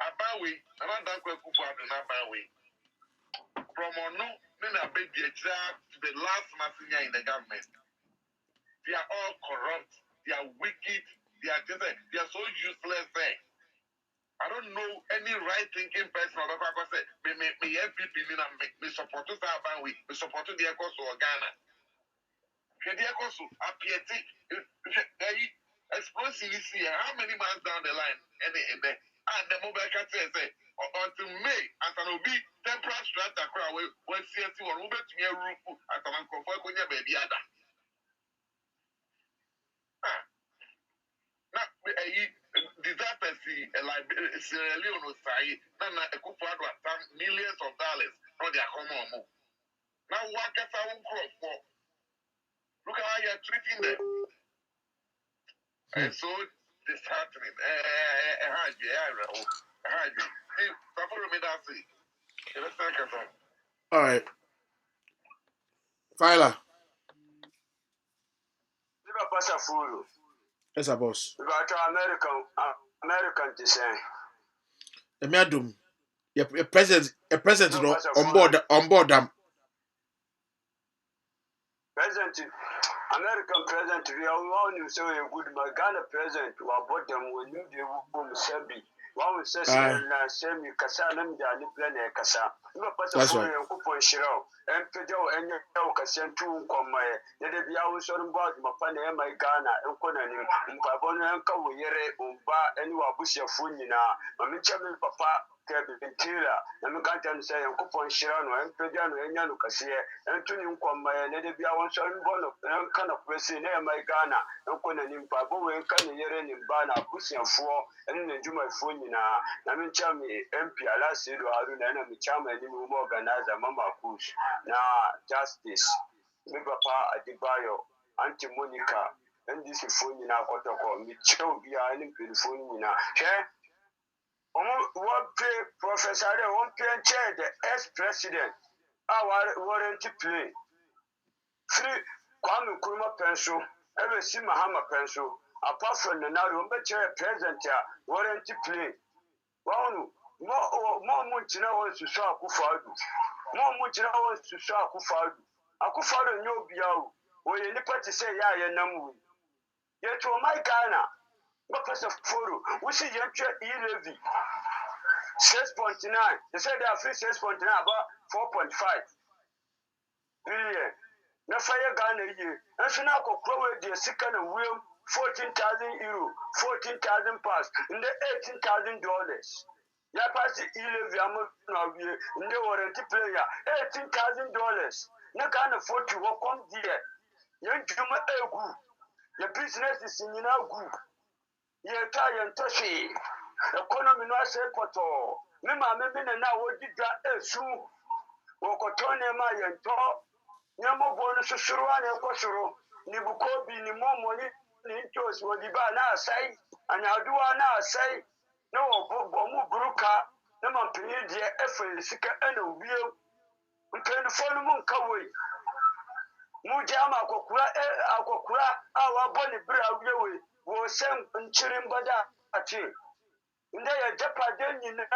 Abawi, another Kufu Abawi. From Onu, Nina Baby, to the last Masinia in the government. They are all corrupt, they are wicked, they are so useless. I don't know any right-thinking person or whatever say, me MPP, me support to Abawi, me support to the Ecoso or Ghana. The Ecoso, Apieti, explosive is here. How many months down the line? And the mobile cat says, until May, as an OB, temporary strata crowd, when CSC or Uber to me a roof, as an uncle for Konya baby. Now, disaster like Sierra Leone or Sai, Nana Ekufuado at millions of dollars on their home. Now, what can I crop for? Look at how you're treating them. And so, disheartening. All right. Tyler. Yes, boss. American to say. The madam, your president on board them. President, American president, we are one who say a good Ghana president who are bought them when you do Sebi. One says, Semi Casanam, the Aliplan Casa. No person for coupon Shiro, and Pedro and Casan two come my, let it be our son about Mapana, my Ghana, and Conan, and Pabona and Kawere, Umba, and Wabusia Funina, Mamichaman Papa. Taylor, and we can't say a coupon Shirano and Pedano and Yanucasia, and Tuning Kwamba, and let it be our son born of kind of person near my Ghana, and Conan in Pabo and Canadian in Bana, Pussy and Four, and then do my phone in a Chami MP, Alassido, Aruna, and Chama, and organizer Mama Push. Now, justice, Papa Adibayo, Auntie Monica, and this is phone in our protocol, Micho, be an phone in a chair. What pay Professor won't pay chair the ex-president. Our warranty play. Free Kwame Nkrumah pencil, ever see Mahama pencil. Apart from the now, chair president warranty play. Well, more Munchina wants to show Akufadu. More Munchina wants to show Akufadu. Akufadu no biao. When you party say ya namu. Yet to my Ghana. Professor Foro, we see you e-levy 6.9. They said they are free 6.9, about 4.5 billion. Now fire Ghana year. And so now go with the second and wheel 14,000 euro, 14,000 pounds, in the $18,000. Ya pass e-levy in the warranty player, $18,000. No can afford to walk on there. Young Juma Egu. Your business is in your group. Ye try and touch it. Economy no say poto. Me ma me be na wo diga esu. Wo ko to ne ma ye to. Nyamo bo no susuru ana ko suru. Ni buko bi ni momo ni ntos wo di ba na asai. Anya aduwa na asai. No bo mu buruka. Na ma pini die efe sika ana ubie. Mpeni fonu mun kawai. Mu jama akokura awa boni bra wiwe. Wo sem nchirim bada ati nde ya Japan nyina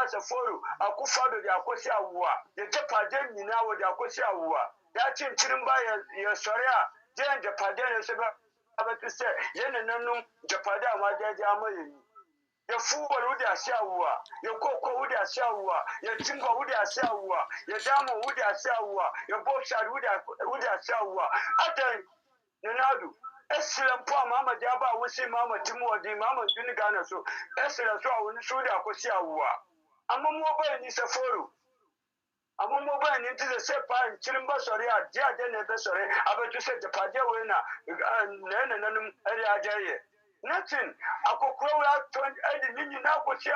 sa foru akufado ya akosi awuwa ya Japan nyina wo ya akosi awuwa ya chi nchirim ba ya soria je Japan ne se ba abatu se ye nanum Japan ma jaje amayi ya fuwa wudi asiawuwa ya koko wudi asiawuwa ya chingwa wudi asiawuwa ya damu wudi asiawuwa ya boshad wudi asiawuwa adan nenadu Excellent poor Mama Jaba, we see Mama Timo, the Mama Junigana, so excellent. So I will show you a Kosia. I'm a mobile in Saforo. I'm a mobile into the Sepa and Chilimba, sorry, I didn't sorry. I bet you said the Padia winner and then area. Nothing. I could grow out 20 million now, Kosia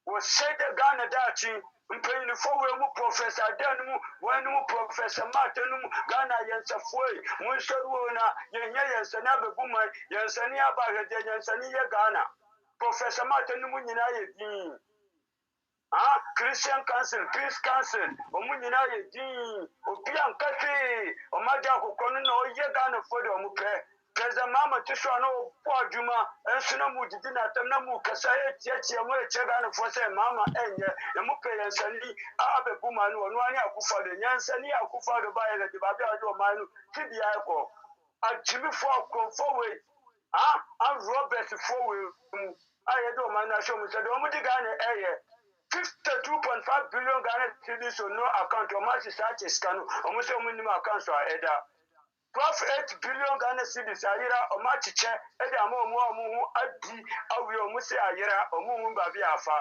was said the Ghana Dachi. Mpeni fowe mu Professor Adenu wenu mu Professor Martinu Ghana yensa foi munsharuona yensa na beguma yensa ni abaje yensa ni ye Ghana Professor Martinu mu nyina ye din Christian Council, Peace Council, Omunina Yedin, Opian Cafe, Omaja Kokono, Yegana for the Omuke, Kaza Mama Tishano, Pojuma, and Sunamu didn't Atanamu, Kasaya, Tiamu, Chagana for Mama, and Yamuke and Sani, Abe Bumanu, Nwania Kufa, the Yansani, Akufa, the Bayan, the Babia Manu, Tibiako, a Jimmy Falk forward, and Robert forward. I don't mind. I show me said, Omudigane, 52.5 billion Ghana cedis on no account. Or much is such a scan, almost a minimum account. So I had 8 billion Ghana cedis. I hear a much check, and I'm more Adi, I will almost say, I hear a moon babiafa.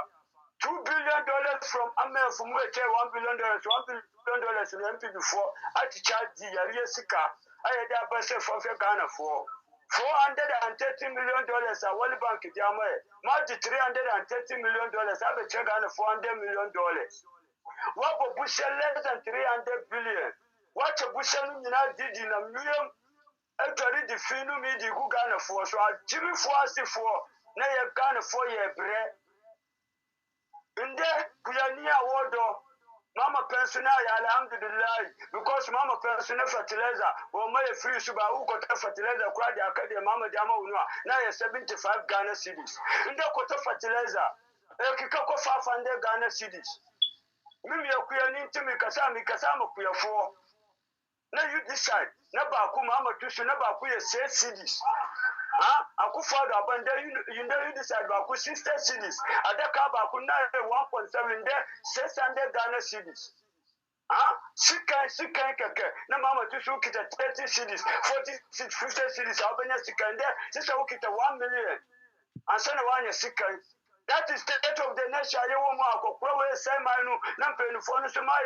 $2 billion from Amel from where $1 billion, $1 billion in MP before I charge the Ariasika. I had a person for Ghana for. $430 million at World Bank Diamond, more than $330 million. I will check on $400 million. What a bushel less than 300 billion. What a bushel did in a million. Actually, the Finu media who Ghana for so I Jimmy Fossey for now you Ghana for your bread. In there, Pioneer Wardo. Mama pensioner, alhamdulillah, because Mama pensioner fertilizer, or my free suba who got a fertilizer, cried the academy, Mama Dama, now 75 Ghana cities. In the quota fertilizer, a Kikako 500 Ghana cities. Mimi a queer to me, Kasami, Kasama, queer for. Now you decide, Nabaku, Mama Tushu, Nabaku, 6 cities. Akufado abanda you decide about 60 cities. Adaka bakuna 1.7 there 600 Ghana cities. Sikan keke. Na mama tusu kita 30 cities, 40 50 cities. Abanya sikan there. Sisa ukita 1 million. Ansana wanya sikan. That is the state of the nation. You want more akokwe say manu. Na mpeni phone so my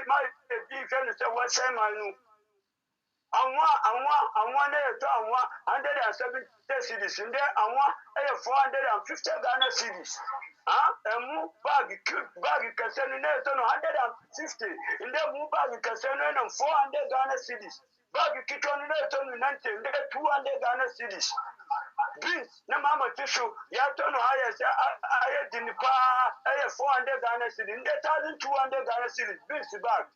be friend say what say manu. I want 170 cities in there. I want 450 Ghana cities. And move bag concerning 150. In there, move bag concerning 400 Ghana cities. Bag kitchen in 200 Ghana cities. Beans, no mama tissue, Yatono higher than the 400 Ghana cities. In there, 1,200 Ghana cities. Beans bag.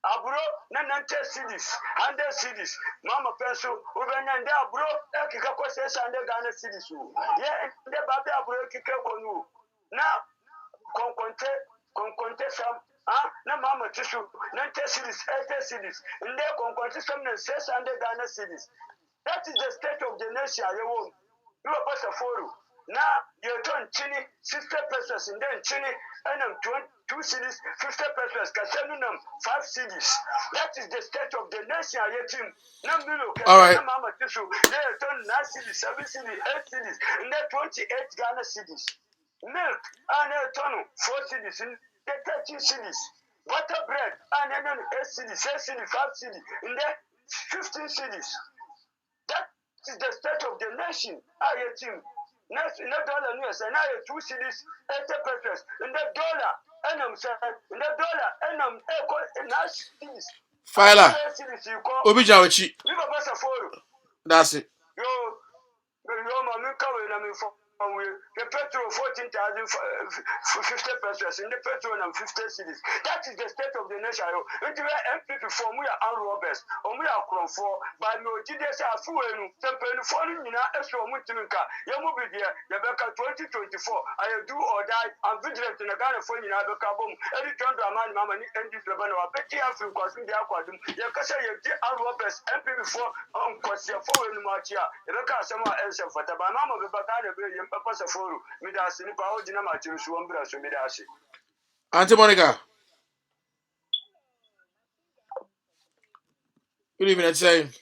Abro, Nanante cities, 100 cities, Mama Peso, Ubenanda, Abro, Ekiko says under Ghana cities. Yeah, the Baby Abro Kikonu. Now, Conconte some, no Mama Tissue, Nante cities, 80 cities, in there Conconte some says under Ghana cities. That is the state of the nation. You won't. You are Pastor Foru. Now, you turn Chini, 60 pesos, and then Chini, and 2 cities, 50 pesos, Casanum, 5 cities. That is the state of the nation. All right. Mama tissue, they turn 9 cities, 7 cities, 8 cities, and then 28 Ghana cities. Milk, and a ton, 4 cities, and 13 cities. Butter bread, and then 8 cities, 8 cities, 5 cities, and then 15 cities. That is the state of the nation. I team. Next, in the dollar news, and I 2 cities, 80 pesos. In the dollar, and I'm saying, in the dollar, and I'm cities. Fila. Obi Jawachi. That's it. Yo, Mama, I'm in for. The petrol 14,050 pesos in the petrol and 50 cities. That is the state of the nation. Into where MPP form we are armed robbers, or we are crown for by no GDS are full and temporary falling in our extra Mutinka. Yamubidia, Rebecca 2024. I do or die. I'm vigilant in a kind of phone in Abeka Boom. Every turn to a man, Mamma, and this Lebanon, I bet you have to cross in the aquadum. Yakasa, you did armed robbers, MPP for Unquestia for Machia. Rebecca, someone else for the Mama, Rebecca. Auntie Monica. Good evening, it's saying.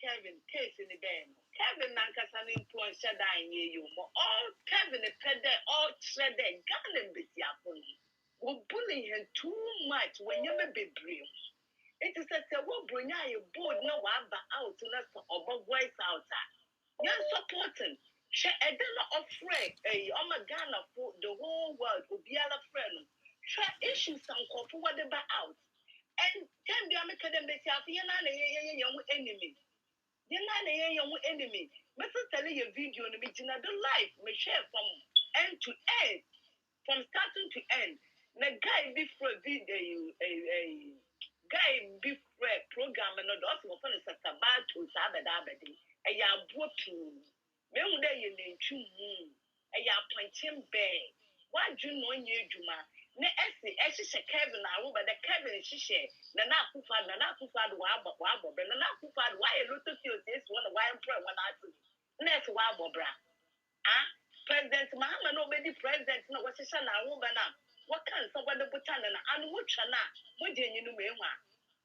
Kevin case in the band. Kevin Nankasan influence Shadine you more. All Kevin a pedder, all shredded, gun and busy upon you. Will bully him too much when you may be brave. It is a will bring you board no one but out to us or voice out. You're supporting. She a dinner of friend, a Ghana for the whole world will be a friend. Try issues some call for what about out. And can be a mechanism, you're not a young enemy. You're not a young enemy. Mr. Tell you a video in the meeting of the life, we share from end to end, from starting to end. The guy before video, a guy before program, and also for the Sabat to Sabadabadi, a yabutu. Men day in the two moon, a yapunching bay. Why do you know you, Juma? Ne Essie, Kevin, I will, but the Kevin, she share. Nana Kufa, Wabo, but Nana Kufa, why a little few this one, why I'm pro one out. Next Wabo, bra. Ah, President Mahama, nobody president, no, what's a son, I will, but now. What can someone the Butana and Wuchana? What do you know, Mema?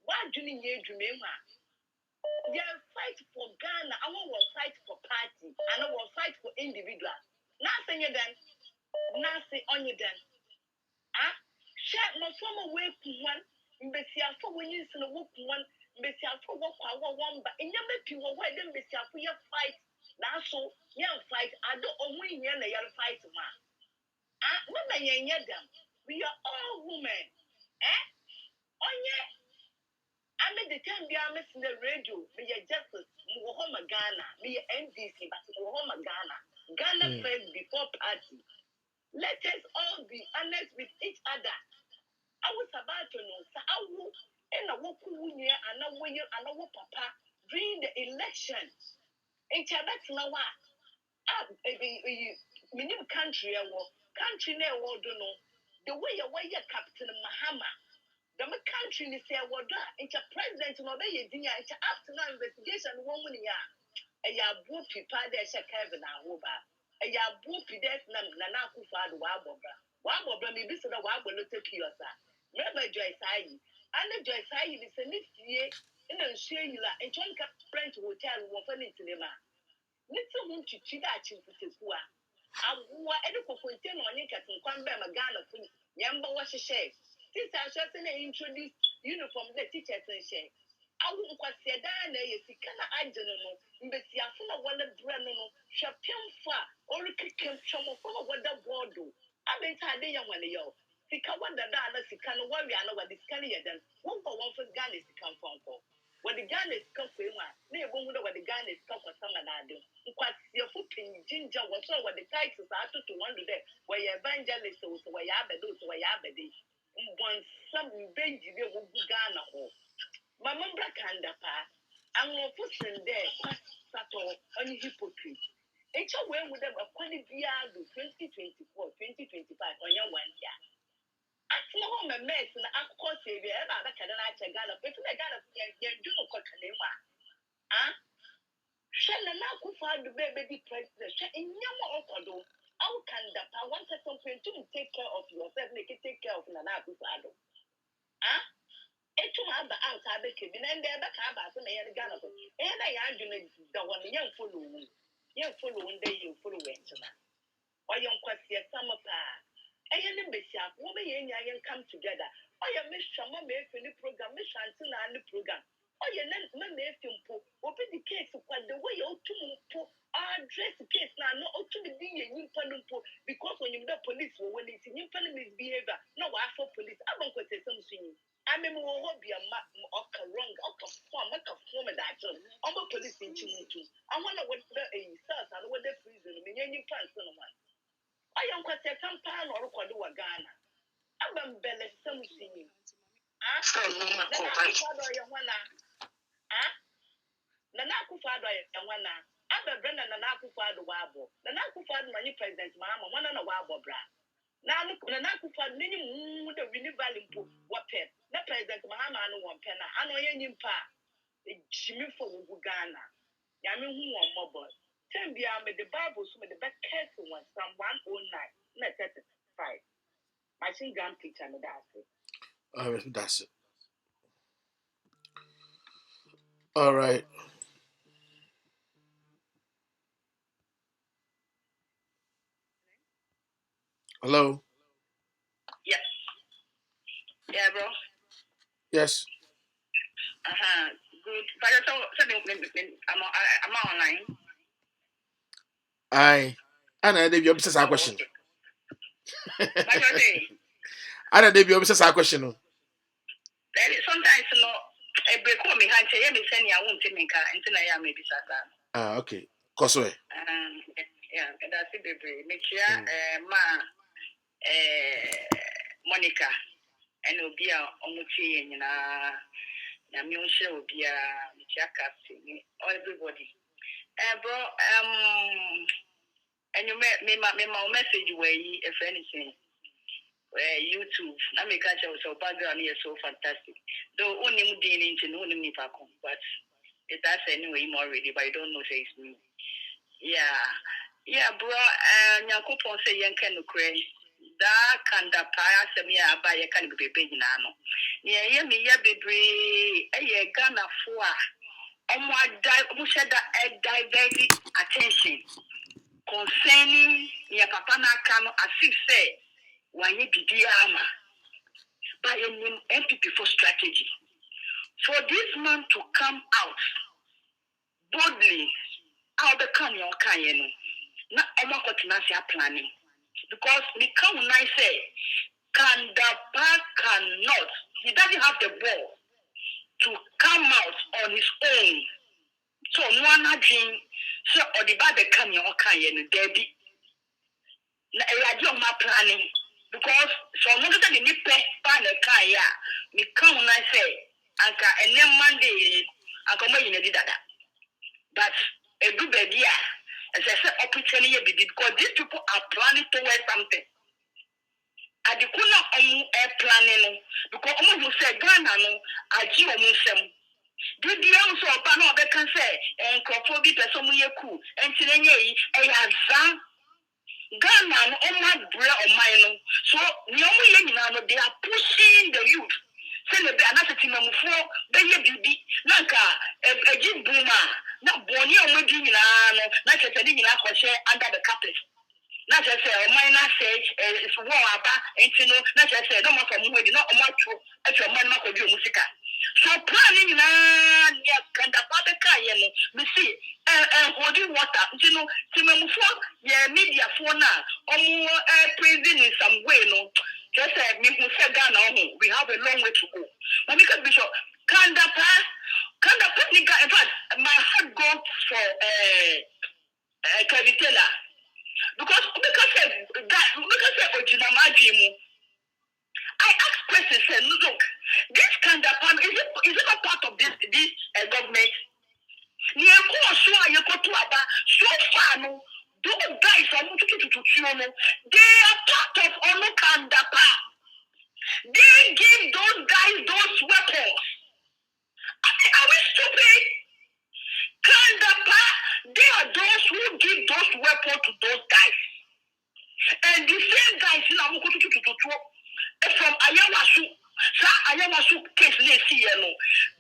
Why do you need Jumema? They fight for Ghana. I will fight for party. And I will fight for individual. Nothing you done. Nothing on you done. Ah, share my former way to one. Bessia for when you see a walk one. Bessia for what I want, but in your making a wedding, Bessia for your fight. That's so young fight. I don't win your fight, man. Ah, women, them. We are all women. Eh? Oh, yeah. I made the time we are missing the radio. We are justice. Muhoma Ghana. We are NDC, but Muhoma Ghana. Ghana first before party. Let us all be honest with each other. I was about to know. So I will, and I will come here and I will papa during the election. In Quebec, now what? Many country, country, the way your Captain Mahama. The country is here, what it's a president, no, it's after now investigation, woman, a yabu people, there's a Kevin, a yabu pides, Nana Kufa, Wabobra, maybe so the Wabo look at you, sir. Remember Joyce I, and Joyce I is a next year in a Shayla and John French hotel, Waffen in cinema. Little moon to Chidachi for Tisua. I were educated for 10 on Nika to come back Magana, Yamba was a shame. Since I shall introduce uniform the teachers and share. I won't say that if you cannot I don't know, but you are full of one of Brano, Shapian far, or a kick him from what the board do. I mean, I didn't want to yell. Sika wanda da na sika no worry ana what this can you then. One for one for Ghana is come from. What the Ghana is come for one, they won't know what the Ghana is come for some and I do. Because your footing ginger was so what the titles are to one day, where your evangelist was where you have a do, where you have a day. One some Benji will be Ghana home. Mamma Bracanda pa, I'm not pushing there, Sato, only hypocrite. It's a way with them a quality 2024, 2025 on your 1 year. I know my mess and I course if you ever can I check Ghana, but I got a do no Cocanema. Ah, Shanna Kufa, the baby president, in Yama Okado. How can the power want something to take care of yourself, make it take care of Nana Kufado? Ah, it's to have the outside the cabin and they're back about to make a Ghana. And I argue the one young following. Young following day you follow it. Or young question summer pa. I am a woman and come together. I am Miss Shama may finish program, Miss Shantina and the program. Oh, you know, may open the case of the way you to address the case now, not to be a new panel because when you know police, when it's in new panel misbehavior, no, I for police. I don't go to something. I mean, will be a map or wrong, or form that job. I'm a police in Chimutu. I wonder what a source and what the prison, many plans on one. I am quite a campaign or do a Ghana. I'm a belly something. Ah, Nanaku father, and one. I'm a Brennan Nanaku father wabo. Nanaku father, my president, Mamma, one and a wabo bra. Now look, Nanaku father, many moon the really valuable weapon. The president, Mahama, no one penna. I know any pa. A Jimmy for Ghana. Yamin who on mobile. 10 beyond the Bible, so the best careful one, Psalm 109, not 35. Machine gun picture, and that's it. That's it. All right. Hello? Yes. Yeah, bro. Yes. Good. But I'm online. I Anna Debbie obsess our question. But you say Anna Debbie obsess our question. sometimes a break home me hand say me send ya won't me ka until I am maybe sasa. Okay. Cosway. Yeah, and that's it baby. Make sure ma Monica and Obia Omuchi na me share Obia Michaka everybody. Bro, and you me my message where if anything. YouTube, I make a so background here so fantastic. Though only didn't into no name but it does anyway more already, but I don't know say it's me. Yeah, bro, Nyankopon say yankan no cray. Da can the paya semi by a can be baby nano. Yeah, me ya bebre, Ghana for diverting attention concerning your papa na kano as if say when you did by a MPP for strategy. For this man to come out boldly, out the canyon, not a planning. Because the common I say, DAPAAH cannot, he doesn't have the ball to come out on his own. So, no one dream, so, or the bad canyon, Debbie. I my planning. Because so no that the nipe pa na kaya me come na say anka ene Monday anka mo yin di dada but a do baby as I say opportunity because these people are planning towards something and the kuna planning because omo say Ghana no aji omo sem did the answer ba no be kan say enkrofo bi person mu yeku entinenye yi e ya Ghana no bread or mine. So they are pushing the youth. Say the another team for baby Nanka a jib boomer, not Bonnie or Medina, not a under the carpet. Not just say minor say it's war about and you know, not just say no more from movie, not much at your man of your musica. So planning can the father can we see holding water, you know, for media for now, or more praising in some way, no. Just say me who said Ghana, we have a long way to go. But because Bishop can the in fact my heart goes for Kavitela. Because I asked questions and look, this kind of is it not part of this government? So far no, those guys are they are part of Onukandapa. They give those guys those weapons. Are we stupid? Kandapa, they are those who give those weapons to those guys. And the same guys from Ayawasu case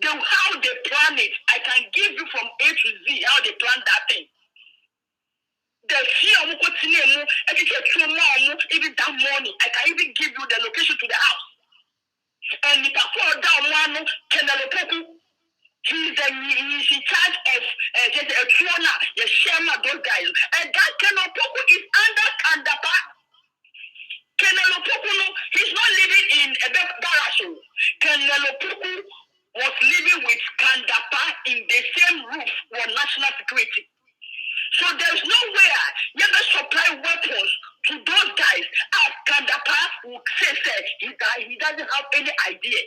how they plan it. I can give you from A to Z how they plan that thing. The fear even that morning, I can even give you the location to the house. And if I fall down one, he's in charge of just a trainer, the chairman, those guys. And that Kenelopoku is under Kandapa. Kenelopoku, he's not living in a barrage. Kenelopoku was living with Kandapa in the same roof for national security. So there's nowhere you can supply weapons to those guys. As Kandapa will say he doesn't have any idea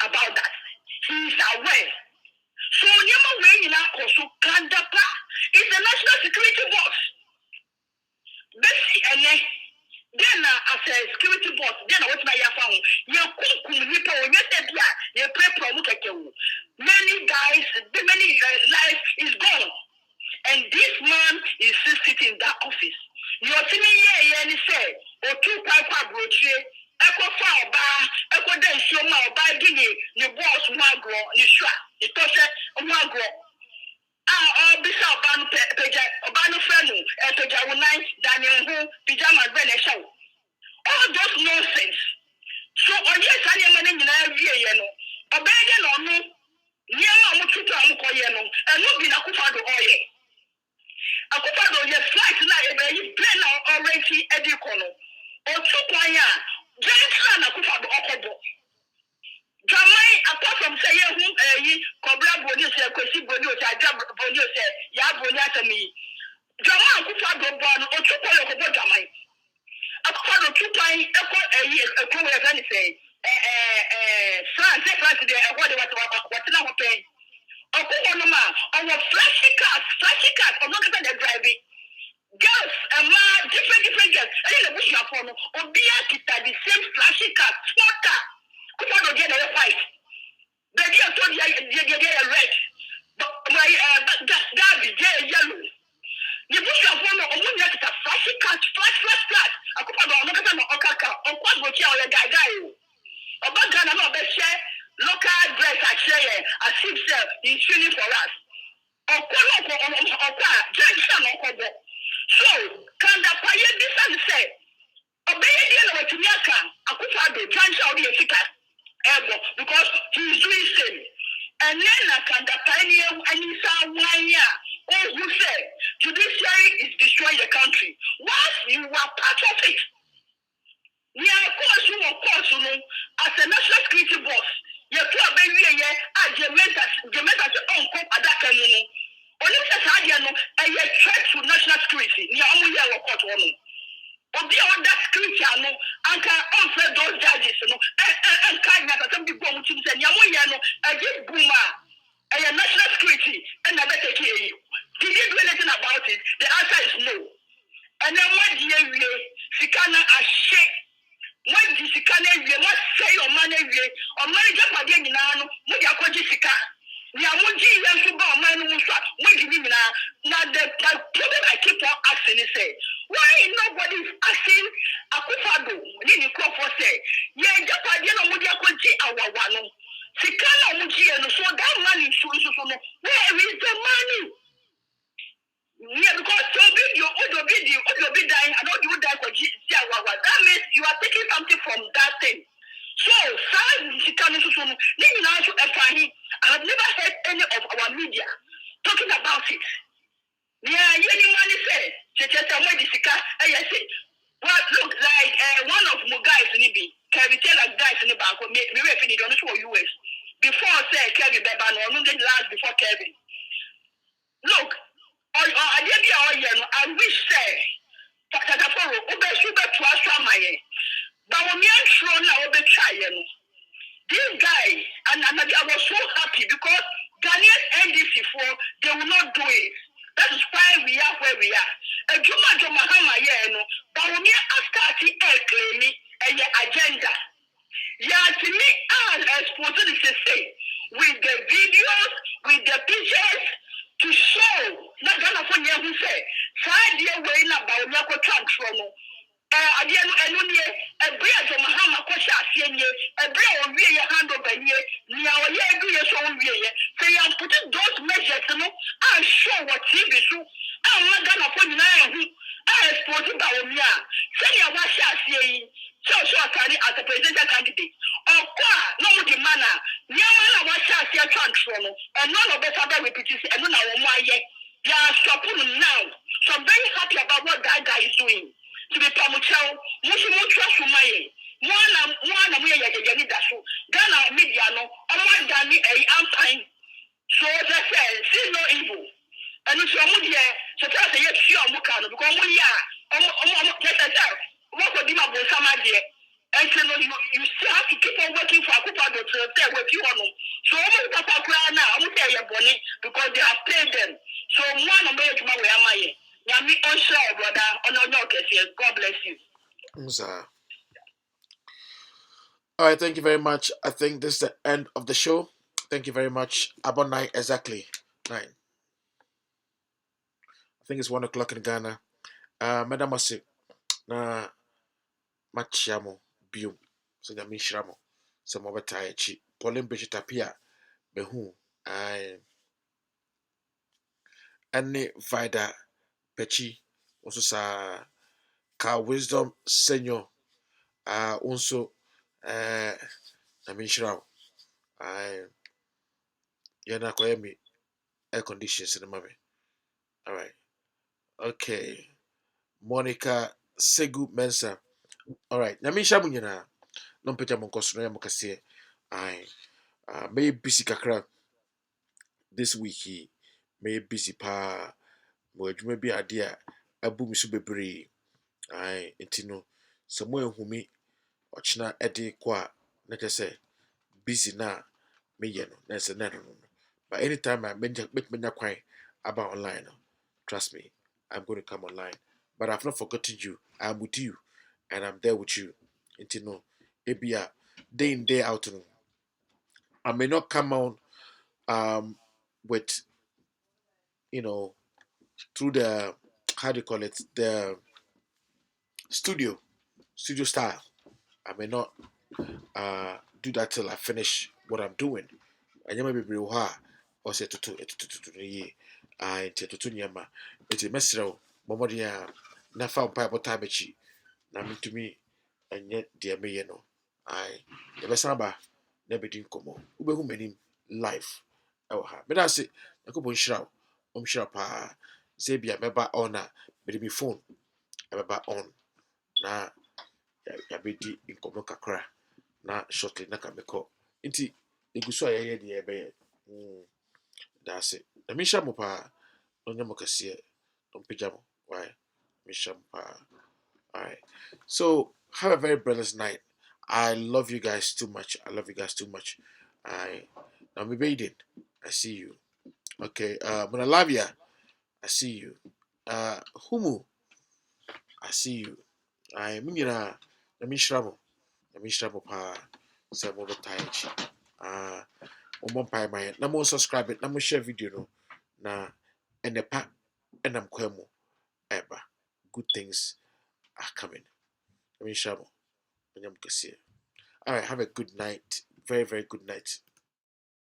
about that. He is aware. So Kandapa is the national security boss. Then as a security boss, then what my found many guys, many lives is gone. And this man is still sitting in that office. You're telling me, and he said, or two pipe brochure, Echo far bar, Echo then show my by Guinea, the boss Magro, the shra, the tosha, Magro. Bishop Banu Peja, Banu Fenu, and Peja Unai, Daniel Who, Pijama Bene Show. all those nonsense. So yes, I am in the obey no no. Near my tutor, I'm calling and not be a Akufado oil. Akufado, yes, flight now, you play now already Edikono. Or Tukwaya, Giant Akufado Okobo. Jamai, apart from saying whom Cobra Bodio said, Kwesi Bodio said, Jab Bodio said, Yabonia to me. Jama Akufado Bon, or Tukwaya Okobo Jamai. Akufado Tukwaya, a cool as anything. France, what now paying. Okunoma, our flashy cars, I'm not going to drive it. Girls, different girls. I didn't wish you upon Obia Kita, the same flashy car, small car. Come on, get a fight. The girl told you get a red. But my Gavi, yellow. The bush of one of a flashy car, flash. I could have a look at Okaka, or what would you a guy? About Ghana, no, but share local dress at share, as if he's feeling for us. So, can the fire be say, obey the end of Tumiaka, Akufado, Jansha, or the Fika, because he's doing same. And then can the pioneer and you saw 1 year, who said judiciary is destroying the country. Once you are part of it, we are of course, as a national security boss, you can't be here at the uncle at that time. Only a threat to national security. Near only a court woman. But beyond that security, and can answer those judges, and kindness of some people who say, Yamoyano, a good boomer, a national security, and I better hear you. Did you do anything about it? The answer is no. And then what do you Sikana a shake? What do Sikana, you must say your money, or manager again in Ano, Muyakoji Sika. Yamuji and Suba, man, what do you mean now? The problem I keep on asking is, why nobody is asking Akufado, Nini Crawford say, yeah, Japadiano Muyakoji, our one. Sikana Muji, and so that money, where is the money? Yeah, because so big you be dying, I don't do that for that means you are taking something from that thing. So, I have never heard any of our media talking about it. Yeah, any money say, well, look, like one of my guys in the Kevin Taylor guys in the bank, maybe finish on the US. Before say Kevin Beban, or no, last before Kevin. Look, I wish say Tataforo, Sugar to us, but when you're sure now, this guy, and I was so happy because Ghanaian NDC they will not do it. That is why we are where we are. And Juma Mahama, but when you're starting claiming a agenda, to me, all exposed to say with the videos, with the pictures, to show not gonna for you who say, side year way now by Yako Transform. Again, a bread of Mahama Kosha, a bread of real hand over here, near our year, so say I'm putting those measures, I'll show what TV show. I'm not gonna put now who I exposed by me. Say, I was saying, so as a presidential candidate. Or no manner, Yamana was a transform, and none of us other repetition, and none of my yet. They are stopping now. So I'm very happy about what that guy is doing. To be Pamuchel, Muslim trust for my one of me, Ghana media, no, one Ghana a ampine. So as I said, see no evil. And it's a media, so that's a yes, sure, Mukano, because we are, what would you have been some idea? And so you still have to keep on working for Akufado to stay with you on them. So almost Papa Cry now, I'm tell you, Bonnie, because they have paid them. So one of them, where am I? Yami onshore, brother, on your case, God bless you. All right, thank you very much. I think this is the end of the show. Thank you very much. About 9 exactly. 9. I think it's 1 o'clock in Ghana. Madam Masi, na machiamo biom. So na mishramo. So mo betaye chi. Pauline Bridgetapia behu. Any Vida Pechi also sa Ka Wisdom Senior Also, I mean, sure, I you're not going me air conditions in the mommy. All right, okay. Monica Segu Mensa. All right, I mean, Shabunyana, non petamo costroya mocassi. I may busy kakra this week. May busy pa. Mo adwuma bi ade a abu mi so bebree ai nti no sɛ mo ehu mi ɔkyena ɛde kɔ a na kyerɛ sɛ busy na meyɛ no na sɛ na no but anytime I menya kwan aba online no trust me I'm going to come online but I've not forgotten you I'm with you and I'm there with you nti no ebia day in day out no I may not come on with you know through the how do you call it the studio style. I may not do that till I finish what I'm doing. And you may be real or say to ye. I to nyama. It's a mesro, Momodia, Nafa Bible Tabachi, Namin to me, and yet dear me, you know. I never samba, never didn't come on. Ube who made him life. Oh, but I say, I go on shroud, sharp, Zabia, meba honor, but me phone, I'm about on. Na yabedi nkɔmɔ kakra na shortly na ka mekɔ nti egu so a yɛyɛ deɛ yɛbɛyɛ daase na mehyɛ mo paa na ɔnyɛ mo kɛseɛ na mpagya mo wae mehyɛ mo paa alright so have a very blessed night I love you guys too much I now me Baden I see you okay Mona Lavia I see you Humu I see you I me nyinaa na mehyira mo na mehyira mo paa sɛ mobɛtae akyi mommɔ mpae ma yɛn na mo subscribe na mo share video no na ɛnɛpa ɛnam kwan mu ɛba good things are coming na menhyira mo ɔnyɛ mo kɛseɛ alright have a good night very very good night